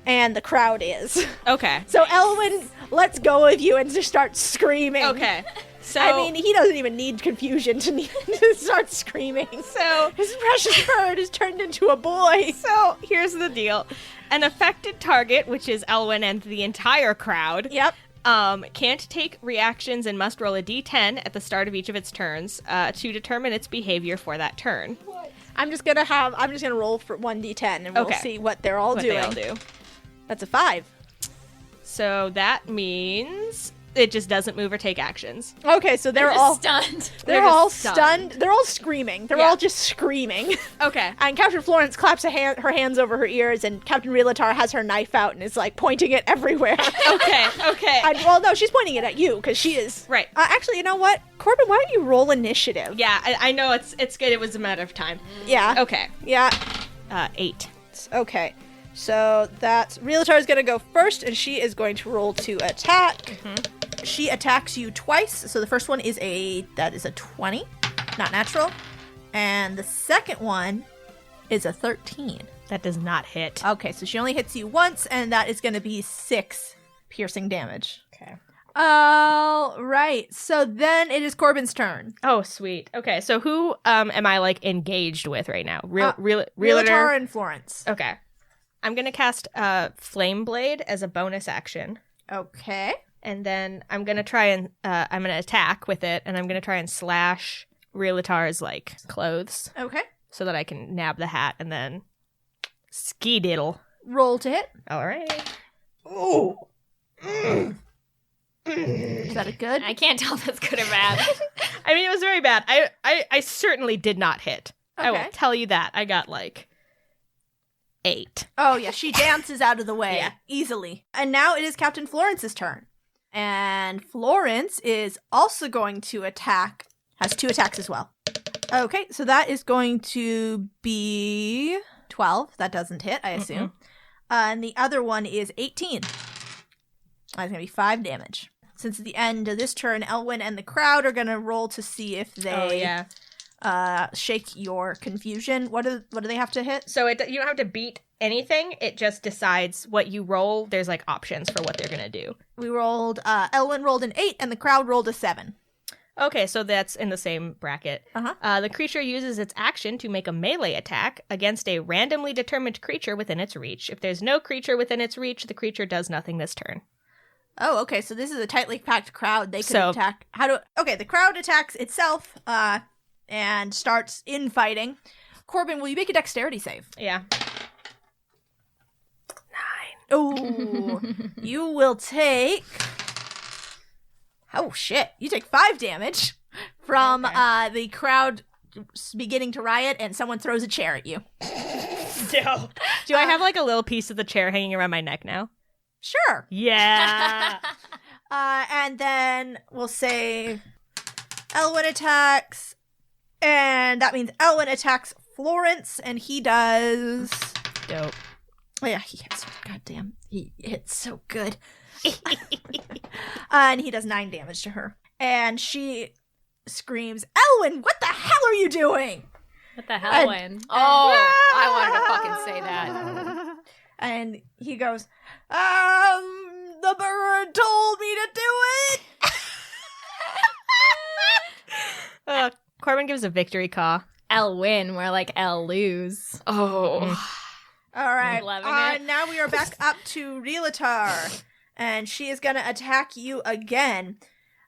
and the crowd is. Okay. So Elwyn lets go of you and just starts screaming. Okay. So I mean, he doesn't even need confusion to start screaming. So his precious bird is turned into a boy. So here's the deal. An affected target, which is Elwyn and the entire crowd, Yep. can't take reactions and must roll a d10 at the start of each of its turns to determine its behavior for that turn. I'm just gonna roll for 1d10 and we'll see what they're all doing. They all do. That's a 5. So that means it just doesn't move or take actions. Okay, so they're all stunned. They're all stunned. They're all screaming. They're all just screaming. Okay. And Captain Florence claps her hands over her ears, and Captain Relatar has her knife out and is like pointing it everywhere. Okay. And, well, no, she's pointing it at you because she is. Right. Actually, you know what, Corbin? Why don't you roll initiative? Yeah, I know it's good. It was a matter of time. Yeah. Okay. Yeah. 8. Okay. So that's Relatar is going to go first, and she is going to roll to attack. Mm-hmm. She attacks you twice. So the first one is a 20, not natural, and the second one is a 13. That does not hit. Okay, so she only hits you once, and that is going to be 6 piercing damage. Okay. All right. So then it is Corbin's turn. Oh, sweet. Okay, so who am I like engaged with right now? Relatar and Florence. Okay. I'm going to cast Flame Blade as a bonus action. Okay. And then I'm going to try and I'm going to attack with it, and I'm going to try and slash Relatar's like clothes Okay. so that I can nab the hat and then ski diddle. Roll to hit. All right. Oh. Is that a good? I can't tell if that's good or bad. I mean, it was very bad. I certainly did not hit. I will Okay. tell you that. I got like 8. Oh, yeah. She dances out of the way easily. And now it is Captain Florence's turn. And Florence is also going to attack. Has 2 attacks as well. Okay, so that is going to be 12. That doesn't hit, I assume. And the other one is 18. That's going to be 5 damage. Since at the end of this turn, Elwyn and the crowd are going to roll to see if they shake your confusion. What do they have to hit? So you don't have to beat anything. It just decides what you roll. There's like options for what they're going to do. We rolled, Elwyn rolled an 8 and the crowd rolled a 7. Okay, so that's in the same bracket. Uh-huh. The creature uses its action to make a melee attack against a randomly determined creature within its reach. If there's no creature within its reach, the creature does nothing this turn. Oh, okay, so this is a tightly packed crowd. They could attack. Okay, the crowd attacks itself, and starts infighting. Corbin, will you make a dexterity save? Yeah. 9. Oh, you will take... Oh, shit. You take 5 damage from the crowd beginning to riot, and someone throws a chair at you. No. Do I have like a little piece of the chair hanging around my neck now? Sure. Yeah. And then we'll say Elwyn attacks, and that means Elwyn attacks Florence, and he does... Dope. Oh, yeah, he hits her. Goddamn. He hits so good. And he does 9 damage to her. And she screams, Elwyn, what the hell are you doing? What the hell, Win? Oh, I wanted to fucking say that. And he goes, the bird told me to do it. Corbin gives a victory caw. L win, more like L lose. Oh. All right. Loving it. Now we are back up to Relatar. And she is going to attack you again.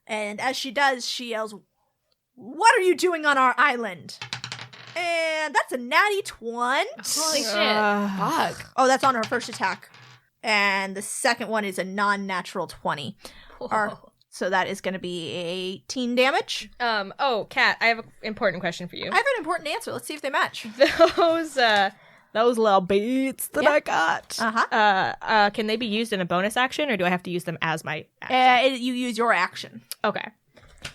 And as she does, she yells, what are you doing on our island? And that's a natty 20. Holy shit. Fuck. Oh, that's on her first attack. And the second one is a non-natural 20. So that is going to be 18 damage. Kat, I have an important question for you. I have an important answer. Let's see if they match. Those little beats that I got. Uh-huh. Can they be used in a bonus action, or do I have to use them as my action? You use your action. Okay.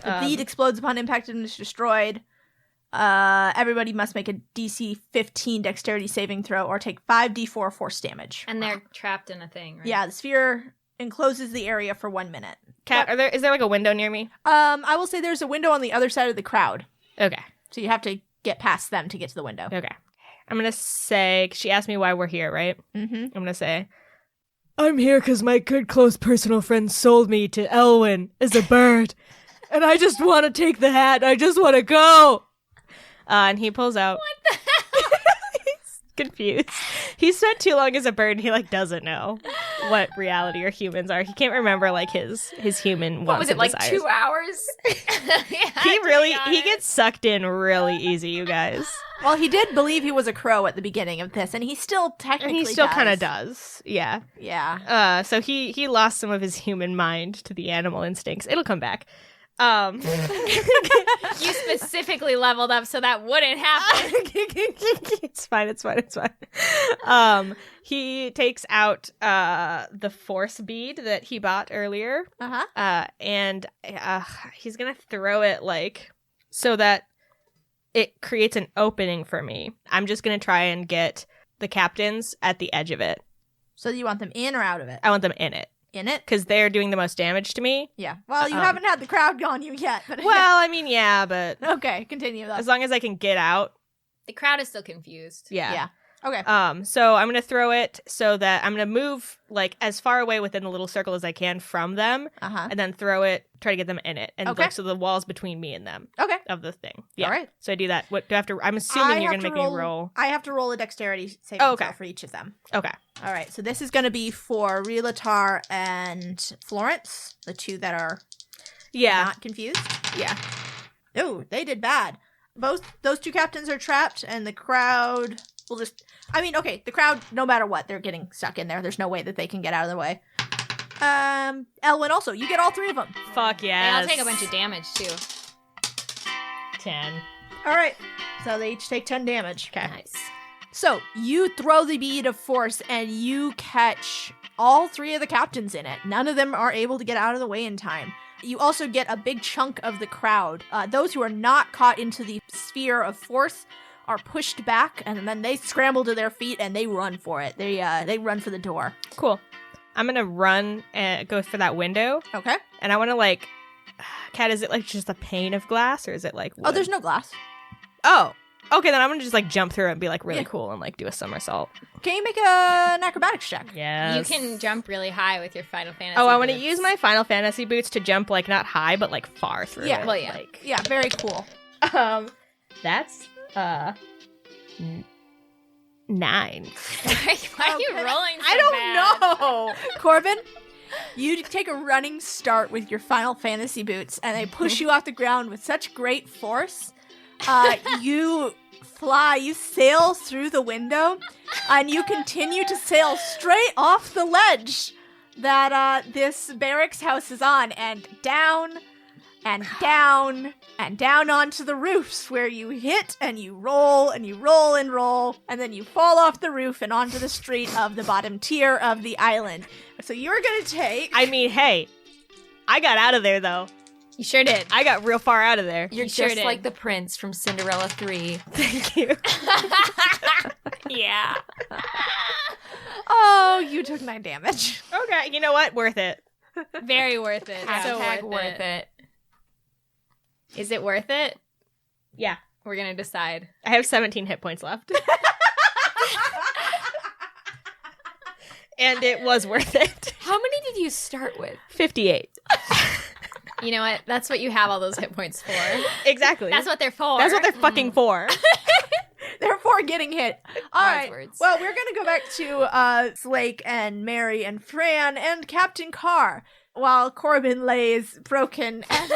The bead explodes upon impact and is destroyed. Everybody must make a DC 15 dexterity saving throw or take 5d4 force damage. And they're trapped in a thing, right? Yeah, the sphere encloses the area for 1 minute. Kat, is there like a window near me? I will say there's a window on the other side of the crowd. Okay. So you have to get past them to get to the window. Okay. I'm going to say, she asked me why we're here, right? Mm-hmm. I'm going to say, I'm here because my good close personal friend sold me to Elwyn as a bird. And I just want to take the hat. I just want to go. And he pulls out. What the hell? He's confused. He spent too long as a bird and he like doesn't know what reality or humans are. He can't remember like his human What wants was it, and like desires. 2 hours? He gets sucked in really easy, you guys. Well, he did believe he was a crow at the beginning of this, and he still technically kind of does. Yeah. Yeah. So he lost some of his human mind to the animal instincts. It'll come back. You specifically leveled up so that wouldn't happen. It's fine. He takes out the force bead that he bought earlier. And he's gonna throw it like so that it creates an opening for me. I'm just gonna try and get the captains at the edge of it. So you want them in or out of it? I want them in it. In it? Because they're doing the most damage to me. Yeah. Well, you haven't had the crowd go on you yet. But Well, I mean, yeah, but okay, continue. as long as I can get out. The crowd is still confused. Yeah. Okay. So I'm gonna throw it so that I'm gonna move like as far away within the little circle as I can from them, and then throw it, try to get them in it, and like so the wall's between me and them. Okay. Of the thing. Yeah. All right. So I do that. What do I have to? I'm assuming you're gonna make me roll. I have to roll a dexterity saving throw for each of them. Okay. All right. So this is gonna be for Relatar and Florence, the two that are not confused. Yeah. Oh, they did bad. Both those two captains are trapped, and the crowd will just. I mean, okay, the crowd, no matter what, they're getting stuck in there. There's no way that they can get out of the way. Elwyn, also, you get all 3 of them. Fuck yes. And I'll take a bunch of damage too. 10. All right. So they each take 10 damage. Okay. Nice. So you throw the bead of force, and you catch all 3 of the captains in it. None of them are able to get out of the way in time. You also get a big chunk of the crowd. Those who are not caught into the sphere of force are pushed back, and then they scramble to their feet and they run for it. They run for the door. Cool. I'm gonna run and go for that window. Okay. And I want to like, Kat, is it like just a pane of glass or is it like wood? Oh, there's no glass. Oh. Okay, then I'm gonna just like jump through it and be like really cool and like do a somersault. Can you make an acrobatics check? Yes. You can jump really high with your Final Fantasy. Oh, I want to boots. use my Final Fantasy boots to jump like not high but like far through. Yeah. it. Well, yeah. Like, Yeah, very cool. That's 9. Why are you rolling so I don't bad? know. Corbin, you take a running start with your Final Fantasy boots, and they push you off the ground with such great force. You fly, you sail through the window, and you continue to sail straight off the ledge that this barracks house is on, and down and down and down onto the roofs, where you hit and you roll and you roll and roll, and then you fall off the roof and onto the street of the bottom tier of the island. So you're gonna take... I mean, hey, I got out of there though. You sure did. I got real far out of there. You're sure just did. like the prince from Cinderella 3. Thank you. Yeah. Oh, you took 9 damage. Okay, you know what? Worth it. Very worth it. So Hashtag worth it. it. Is it worth it? Yeah. We're gonna decide. I have 17 hit points left. And it was worth it. How many did you start with? 58. You know what? That's what you have all those hit points for. Exactly. That's what they're for. That's what they're fucking for. Therefore, getting hit. All right. words. Well, we're going to go back to Slake and Maeri and Fran and Captain Carr. while Corbin lays broken and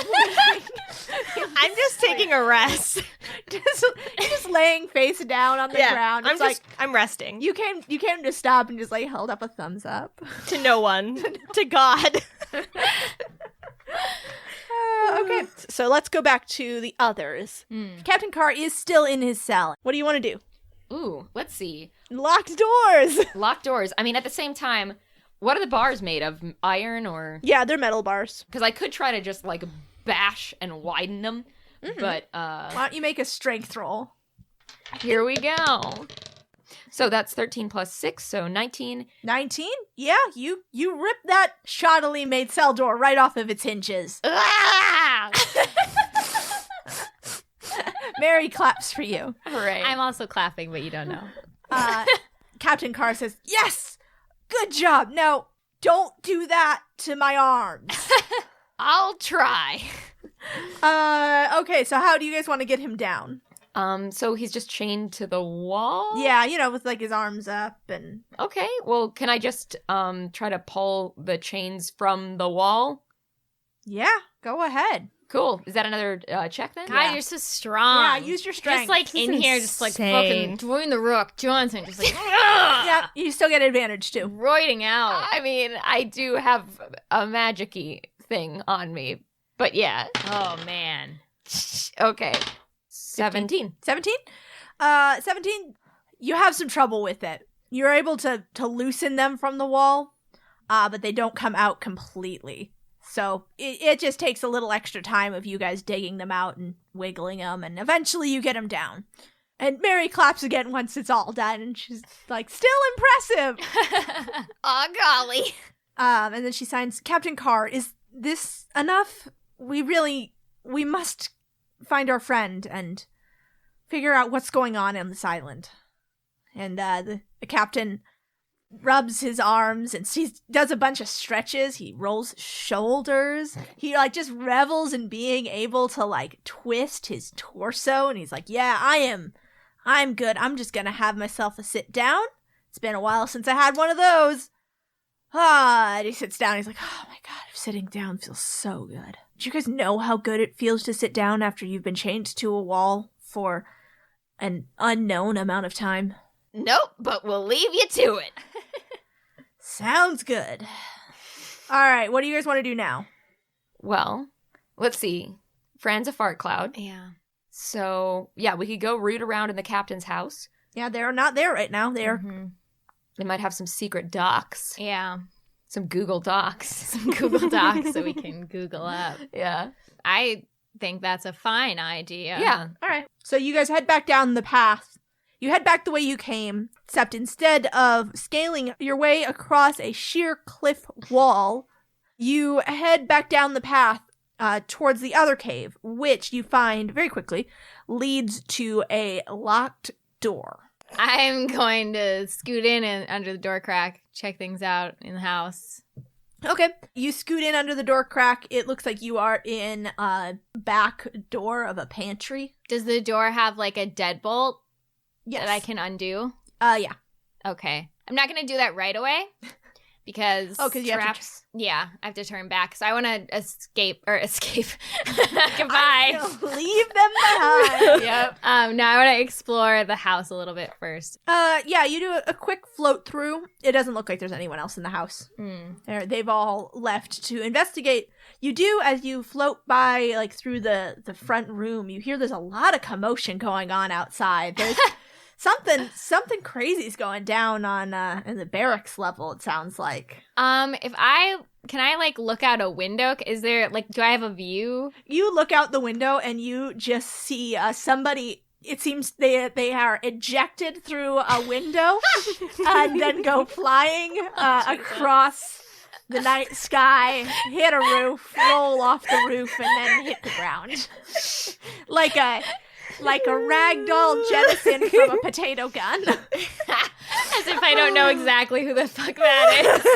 I'm just taking a rest. just laying face down on the ground. It's I'm resting. you came to stop and just like held up a thumbs up. To no one. To God. Okay, so let's go back to the others. Captain Carr is still in his cell. What do you want to do? Ooh, let's see. Locked doors. Locked doors. I mean, at the same time, what are the bars made of? Iron or? Yeah, they're metal bars. Because I could try to just like bash and widen them, but Why don't you make a strength roll? here we go. So that's 13 plus 6, so 19. 19? Yeah, you rip that shoddily made cell door right off of its hinges. Maeri claps for you. Hooray. I'm also clapping, but you don't know. Captain Carr says, "Yes! Good job! Now, don't do that to my arms." I'll try. Okay, so how do you guys want to get him down? So he's just chained to the wall? Yeah, with like his arms up and... Okay, well, can I just try to pull the chains from the wall? Yeah, go ahead. Cool. Is that another check then? God, you're so strong. Yeah, use your strength. Just like This in is here, just like insane. fucking doing the Rook Johnson, just like Yeah, you still get advantage too. roiding out. I mean, I do have a magic-y thing on me, but yeah. Oh man. Okay. 17. 17? 17, you have some trouble with it. You're able to loosen them from the wall, but they don't come out completely. So it just takes a little extra time of you guys digging them out and wiggling them, and eventually you get them down. And Maeri claps again once it's all done, and she's like, "Still impressive!" Oh golly. And then she signs, "Captain Carr, is this enough? We must find our friend and figure out what's going on this island." And the captain rubs his arms and does a bunch of stretches. He rolls shoulders. He just revels in being able to twist his torso, and he's like, "Yeah, I'm good. I'm just gonna have myself a sit down. It's been a while since I had one of those." And he sits down. He's like, "Oh my god, sitting down feels so good." Do you guys know how good it feels to sit down after you've been chained to a wall for an unknown amount of time? Nope, but we'll leave you to it. Sounds good. All right, what do you guys want to do now? Well, let's see. Fran's a fart cloud. Yeah. So, yeah, we could go root around in the captain's house. Yeah, they're not there right now. They're They might have some secret docs. Yeah. Some Google Docs. Some Google Docs so we can Google up. Yeah. I think that's a fine idea. Yeah. all right. So you guys head back down the path. You head back the way you came, except instead of scaling your way across a sheer cliff wall, you head back down the path towards the other cave, which you find very quickly leads to a locked door. I'm going to scoot in and under the door crack, check things out in the house. Okay. You scoot in under the door crack. It looks like you are in a back door of a pantry. Does the door have like a deadbolt Yes. that I can undo? Yeah. Okay. I'm not going to do that right away because Oh, 'cause you have to traps. Yeah, I have to turn back. So I want to escape. Goodbye. Leave them behind. Yep. Now I want to explore the house a little bit first. Yeah, you do a quick float through. It doesn't look like there's anyone else in the house. They've all left to investigate. You do, as you float by, through the front room, you hear there's a lot of commotion going on outside. There's something crazy's going down on in the barracks level, it sounds like. Can I look out a window? Is there do I have a view? You look out the window and you just see somebody. It seems they are ejected through a window and then go flying across the night sky, hit a roof, roll off the roof, and then hit the ground. Like a ragdoll jettison from a potato gun. As if I don't know exactly who the fuck that is.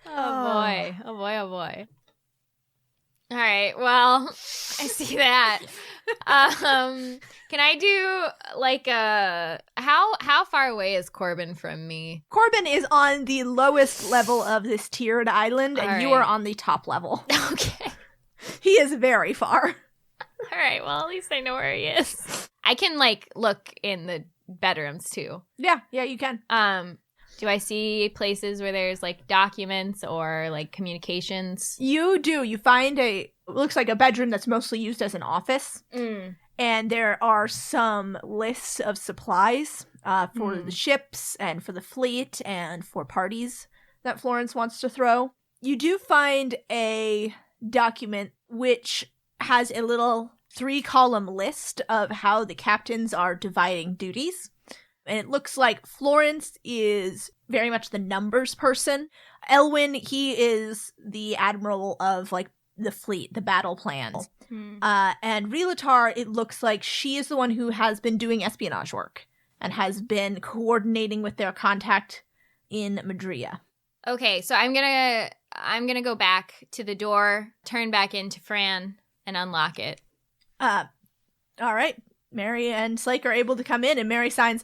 Oh boy. Oh boy, oh boy. All right, well, I see that. Can I do how how far away is Corbin from me? Corbin is on the lowest level of this tiered island, and you are on the top level. Okay. He is very far. All right, well, at least I know where he is. I can, like, look in the bedrooms, too. Yeah, you can. Do I see places where there's, like, documents or, like, communications? You do. You find it looks like a bedroom that's mostly used as an office. And there are some lists of supplies for the ships and for the fleet and for parties that Florence wants to throw. You do find a document which has a little 3-column list of how the captains are dividing duties. And it looks like Florence is very much the numbers person. Elwyn, he is the admiral of, like, the fleet, the battle plans. And Relatar, it looks like she is the one who has been doing espionage work and has been coordinating with their contact in Madria. Okay, so I'm gonna go back to the door, turn back into Fran, and unlock it. All right. Maeri and Slake are able to come in, and Maeri signs,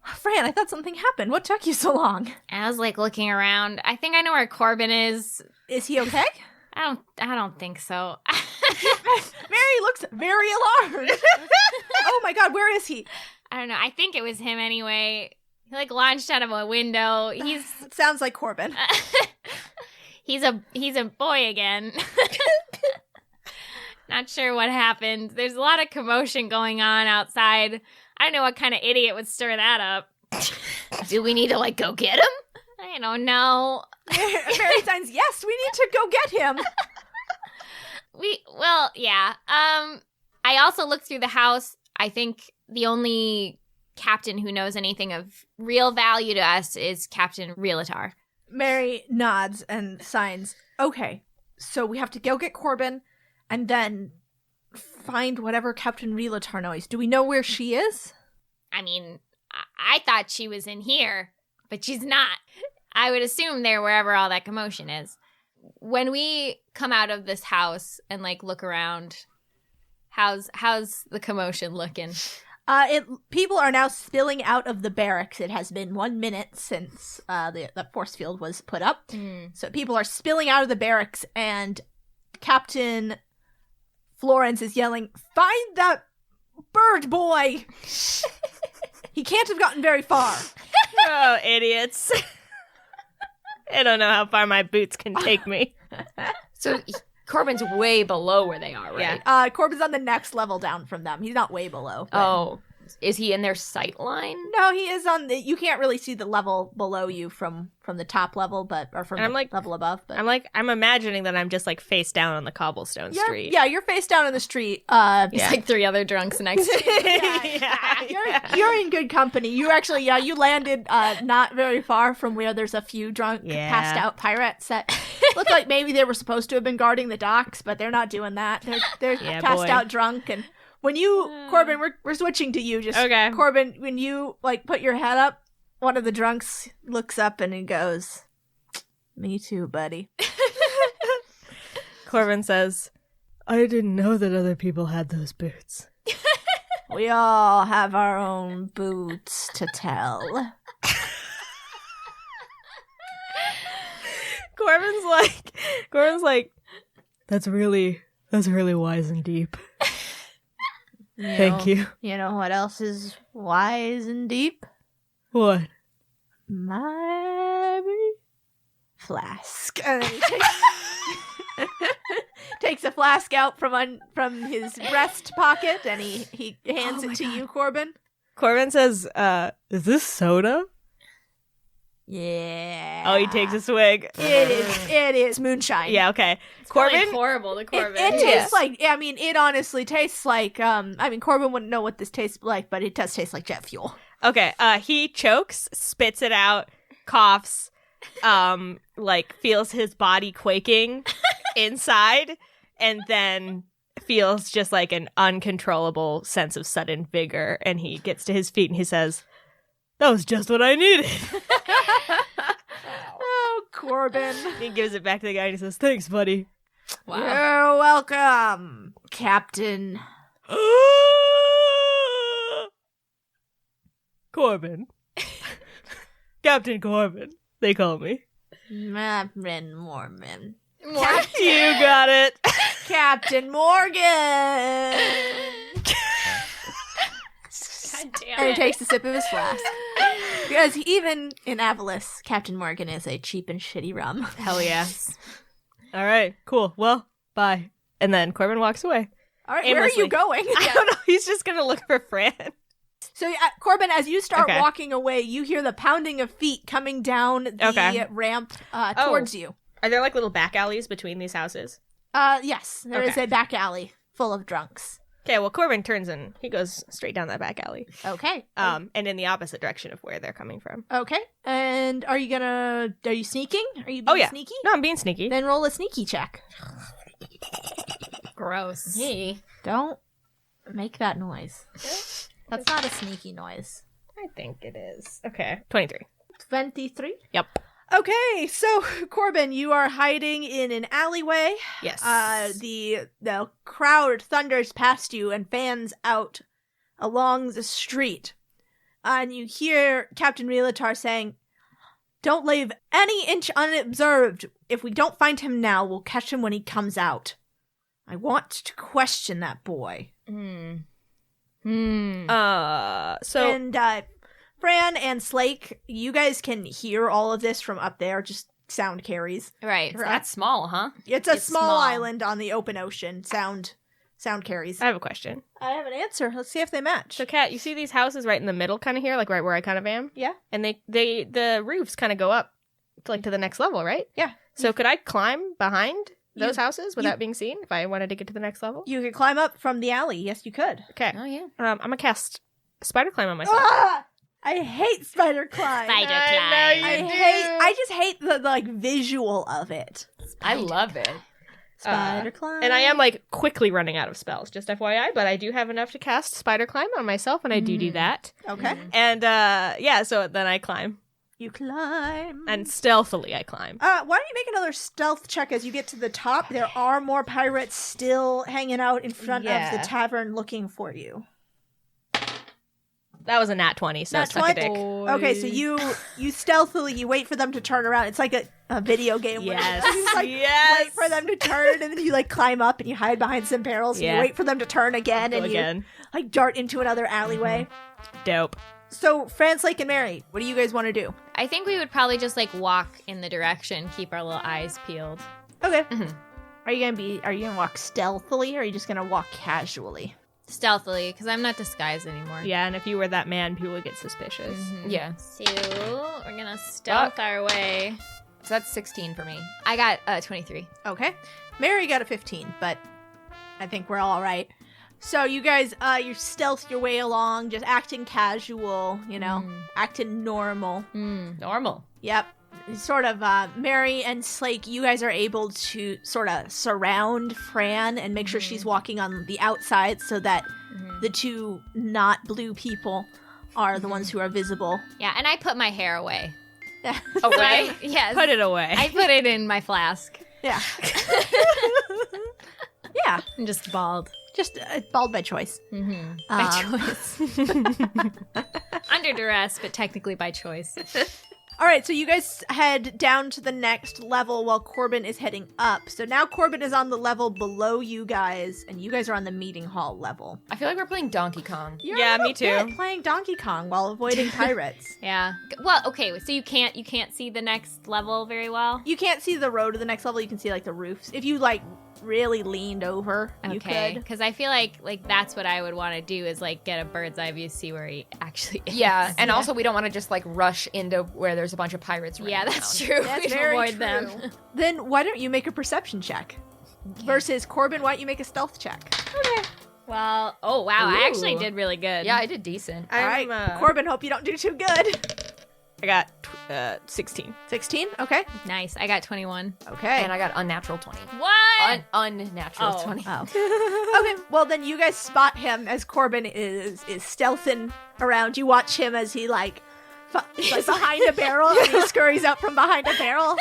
Fran, I thought something happened. What took you so long? I was, like, looking around. I think I know where Corbin is. Is he okay? I don't think so. Maeri looks very alarmed. Oh my god, where is he? I don't know. I think it was him anyway. He, like, launched out of a window. Sounds like Corbin. He's a boy again. Not sure what happened. There's a lot of commotion going on outside. I don't know what kind of idiot would stir that up. Do we need to, like, go get him? I don't know. Maeri signs, yes, we need to go get him. Yeah. I also looked through the house. I think the only captain who knows anything of real value to us is Captain Relatar. Maeri nods and signs, okay, so we have to go get Corbin and then find whatever Captain Relatar knows. Do we know where she is? I mean, I thought she was in here, but she's not. I would assume they're wherever all that commotion is. When we come out of this house and, like, look around, how's the commotion looking? People are now spilling out of the barracks. It has been 1 minute since the force field was put up. So people are spilling out of the barracks, and Captain Florence is yelling, find that bird boy! He can't have gotten very far. Oh, idiots. I don't know how far my boots can take me. So Corbin's way below where they are, right? Yeah. Corbin's on the next level down from them. He's not way below. But... Oh. Is he in their sight line? No, he is on the... You can't really see the level below you from the top level, or from the level above. But I'm imagining that I'm just, like, face down on the cobblestone street. Yeah, you're face down on the street. It's like 3 other drunks next to you. You're in good company. You actually, you landed not very far from where there's a few drunk, passed out pirates that look like maybe they were supposed to have been guarding the docks, but they're not doing that. They're passed out drunk. And when you, Corbin, we're switching to you. Just okay. Corbin, when you, like, put your head up, one of the drunks looks up and he goes, "Me too, buddy." Corbin says, "I didn't know that other people had those boots." We all have our own boots to tell. Corbin's like, that's really wise and deep. Thank you. You know what else is wise and deep? What? My flask. And then he takes a flask out from his breast pocket, and he hands it to you, Corbin. Corbin says, "Is this soda?" Yeah. Oh, he takes a swig. It is moonshine. Yeah, okay. It's Corbin, horrible to Corbin. It tastes like, I mean, it honestly tastes like, Corbin wouldn't know what this tastes like, but it does taste like jet fuel. Okay, he chokes, spits it out, coughs, feels his body quaking inside, and then feels just like an uncontrollable sense of sudden vigor, and he gets to his feet and he says, "That was just what I needed." Oh, Corbin. He gives it back to the guy and he says, "Thanks, buddy." Wow. You're welcome, Captain. Corbin. Captain Corbin, they call me. Mormon. Mormon. You got it. Captain Morgan. God damn And he it. takes a sip of his flask. Because even in Avalis, Captain Morgan is a cheap and shitty rum. Hell yeah. All right, cool. Well, bye. And then Corbin walks away. All right, Aimlessly. where are you going? I don't know. He's just going to look for Fran. So, Corbin, as you start Okay. walking away, you hear the pounding of feet coming down the Okay. ramp towards you. Are there like little back alleys between these houses? Yes, there is Okay. a back alley full of drunks. Okay, well, Corbin turns and he goes straight down that back alley. Okay. And in the opposite direction of where they're coming from. Okay. And are you sneaking? Are you being Oh, yeah. sneaky? No, I'm being sneaky. Then roll a sneaky check. Gross. Hey. Don't make that noise. That's not a sneaky noise. I think it is. Okay. 23. 23? Yep. Okay, so Corbin, you are hiding in an alleyway. Yes. The crowd thunders past you and fans out along the street. And you hear Captain Relatar saying, "Don't leave any inch unobserved. If we don't find him now, we'll catch him when he comes out. I want to question that boy." So And Fran and Slake, you guys can hear all of this from up there, just sound carries. Right. That's small, huh? It's a It's small small. island on the open ocean. Sound carries. I have a question. I have an answer. Let's see if they match. So, Kat, you see these houses right in the middle, kind of here, like right where I kind of am? Yeah. And the roofs kind of go up to, like, to the next level, right? Yeah. So could I climb behind those houses without being seen if I wanted to get to the next level? You could climb up from the alley. Yes, you could. Okay. Oh, yeah. I'm gonna cast spider climb on myself. Ah! I hate spider climb. Spider I know climb. you I just hate the like visual of it. I love it. Spider climb. And I am like quickly running out of spells, just FYI, but I do have enough to cast spider climb on myself, and I do that. Okay. And so then I climb. You climb. And stealthily I climb. Why don't you make another stealth check as you get to the top? There are more pirates still hanging out in front of Yeah. the tavern looking for you. That was a nat 20, so Nat suck a 20? dick. Okay, so you stealthily, you wait for them to turn around. It's like a video game where Yes. you just, like, Yes. wait for them to turn, and then you like climb up and you hide behind some barrels, and Yeah. you wait for them to turn again, Go and again. you like dart into another alleyway. Dope. So, Fran, Slake, and Maeri, what do you guys want to do? I think we would probably just like walk in the direction, keep our little eyes peeled. Okay. Are you gonna walk stealthily, or are you just gonna walk casually? Stealthily, because I'm not disguised anymore. Yeah, and if you were that man, people would get suspicious. Yeah. So we're gonna stealth our way. So that's 16 for me. I got 23. Okay. Maeri got a 15, but I think we're all right. So you guys, you stealth your way along, just acting casual, you know, acting normal. Normal. Yep. Sort of, Maeri and Slake, you guys are able to sort of surround Fran and make sure she's walking on the outside so that the two not blue people are the ones who are visible. Yeah, and I put my hair away. Away? Yes. Put it away. I put it in my flask. Yeah. Yeah. I'm just bald. Just bald by choice. By choice. Under duress, but technically by choice. All right, so you guys head down to the next level while Corbin is heading up. So now Corbin is on the level below you guys, and you guys are on the meeting hall level. I feel like we're playing Donkey Kong. You're Yeah, a little me too. bit playing Donkey Kong while avoiding pirates. Yeah. Well, okay, so you can't see the next level very well? You can't see the road to the next level. You can see like the roofs. If you like really leaned over, you Okay, could. because I feel like that's what I would want to do is like get a bird's eye view, see where he actually is. Yeah, and also we don't want to just like rush into where there's a bunch of pirates running Yeah, that's around. true. That's We should very avoid true. them. Then why don't you make a perception check? Versus Corbin, why don't you make a stealth check? Well, oh wow, I actually Ooh. did really good. Yeah, I did decent. All right, Corbin, hope you don't do too good. I got 16. 16? Okay. Nice. I got 21. Okay. And I got unnatural 20. What? Unnatural Oh. 20. Okay, well then you guys spot him as Corbin is stealthing around. You watch him as he like behind a barrel and he scurries up from behind a barrel.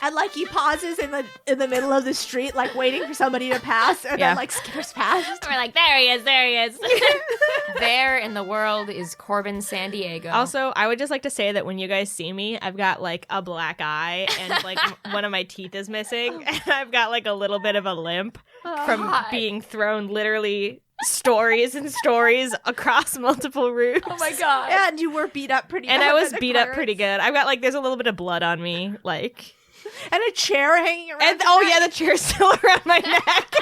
And like he pauses in the middle of the street, like waiting for somebody to pass, and then like skitters past. We're like, there he is. There in the world is Corbin San Diego. Also, I would just like to say that when you guys see me, I've got like a black eye and like one of my teeth is missing, and I've got like a little bit of a limp from being thrown literally stories and stories across multiple roofs. Oh my god. And you were beat up pretty. And bad I was by the beat up cars. pretty good. I've got like there's a little bit of blood on me, like, And a chair hanging around. and your neck. the chair's still around my neck.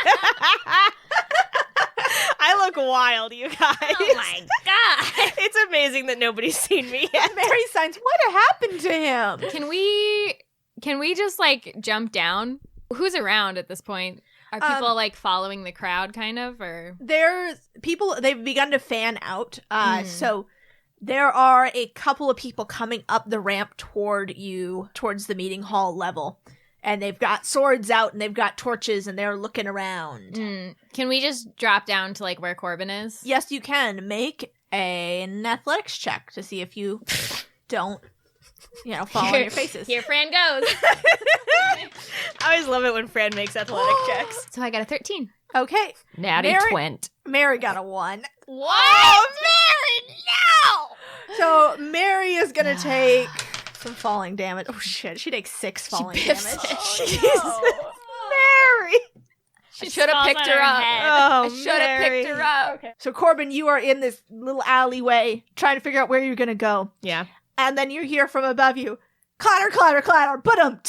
I look wild, you guys. Oh my god. It's amazing that nobody's seen me yet. Mary signs. What happened to him? Can we just like jump down? Who's around at this point? Are people like following the crowd kind of, or There's people. They've begun to fan out. So there are a couple of people coming up the ramp toward you, towards the meeting hall level, and they've got swords out and they've got torches and they're looking around. can we just drop down to like where Corbin is? Yes, you can make an athletics check to see if you don't, fall on your faces. Here Fran goes. I always love it when Fran makes athletic checks. So I got a 13. Okay, Natty Mary- Twint. Mary got a 1. What? Mary, no! So Mary is gonna take some falling damage. Oh shit, she takes 6 falling damage. Mary! I should have picked her up. Oh, I should have picked her up. Okay. So Corbin, you are in this little alleyway trying to figure out where you're gonna go. Yeah. And then you hear from above you, clatter, clatter, clatter, ba-dum,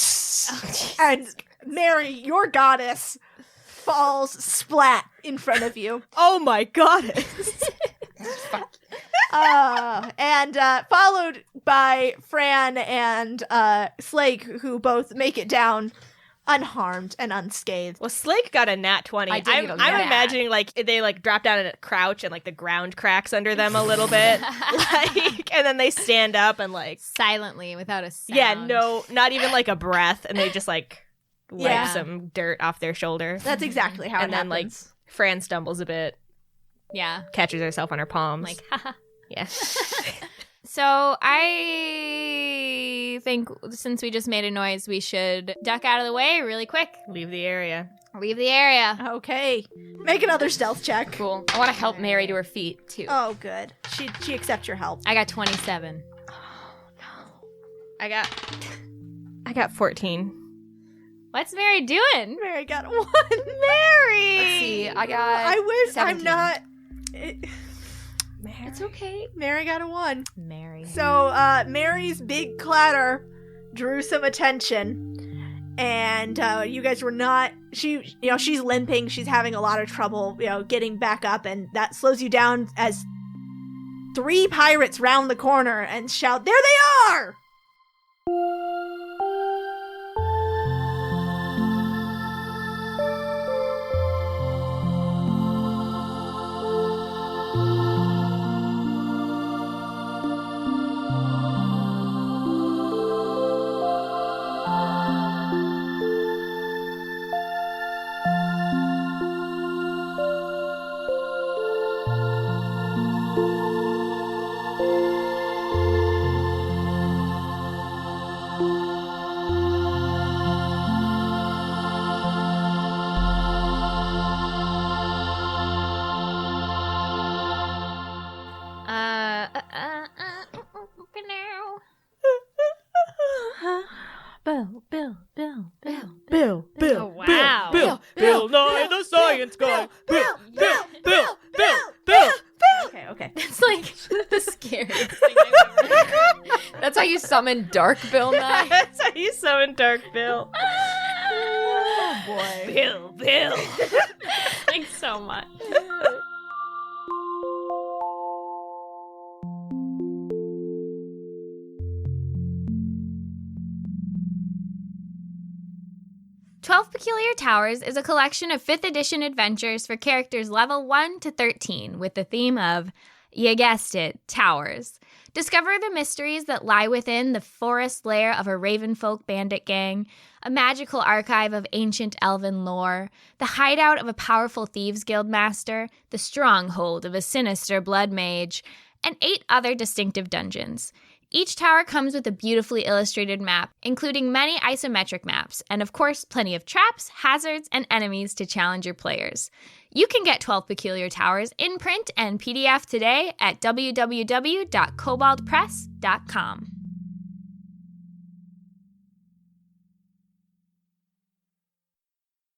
and Mary, your goddess, falls splat in front of you. Oh my goddess. And followed by Fran and Slake, who both make it down unharmed and unscathed. Well, Slake got a nat 20. I did I'm get a nat. imagining like they like drop down and crouch and like the ground cracks under them a little bit. And then they stand up and like Silently, without a sound. yeah, no, not even like a breath, and they just like wipe Yeah. some dirt off their shoulder. That's exactly how And it then like happens. Fran stumbles a bit, Yeah. catches herself on her palms. Like, haha. yeah. So I think since we just made a noise, we should duck out of the way really quick. Leave the area. Leave the area. Okay. Make another stealth check. Cool. I want to help Mary to her feet too. Oh, good. She accepts your help. I got 27. I got 14. What's Mary doing? Mary got 1. Mary. Let's see. I got. I wish 17. I'm not. It's okay. Mary got a 1. Mary. So Mary's big clatter drew some attention, and you guys were not. She's limping. She's having a lot of trouble, getting back up, and that slows you down as 3 pirates round the corner and shout, "There they are!" Bill. Oh, wow. Bill Nye the Science Guy. Bill. Okay. It's like the scariest thing I've ever heard. That's how you summon Dark Bill Nye. That's how you summon Dark Bill. Oh boy. Bill. Thanks so much. "12 Peculiar Towers" is a collection of 5th edition adventures for characters level 1 to 13 with the theme of, you guessed it, towers. Discover the mysteries that lie within the forest lair of a Ravenfolk bandit gang, a magical archive of ancient elven lore, the hideout of a powerful thieves guild master, the stronghold of a sinister blood mage, and 8 other distinctive dungeons. Each tower comes with a beautifully illustrated map, including many isometric maps, and of course, plenty of traps, hazards, and enemies to challenge your players. You can get 12 Peculiar Towers in print and PDF today at www.koboldpress.com.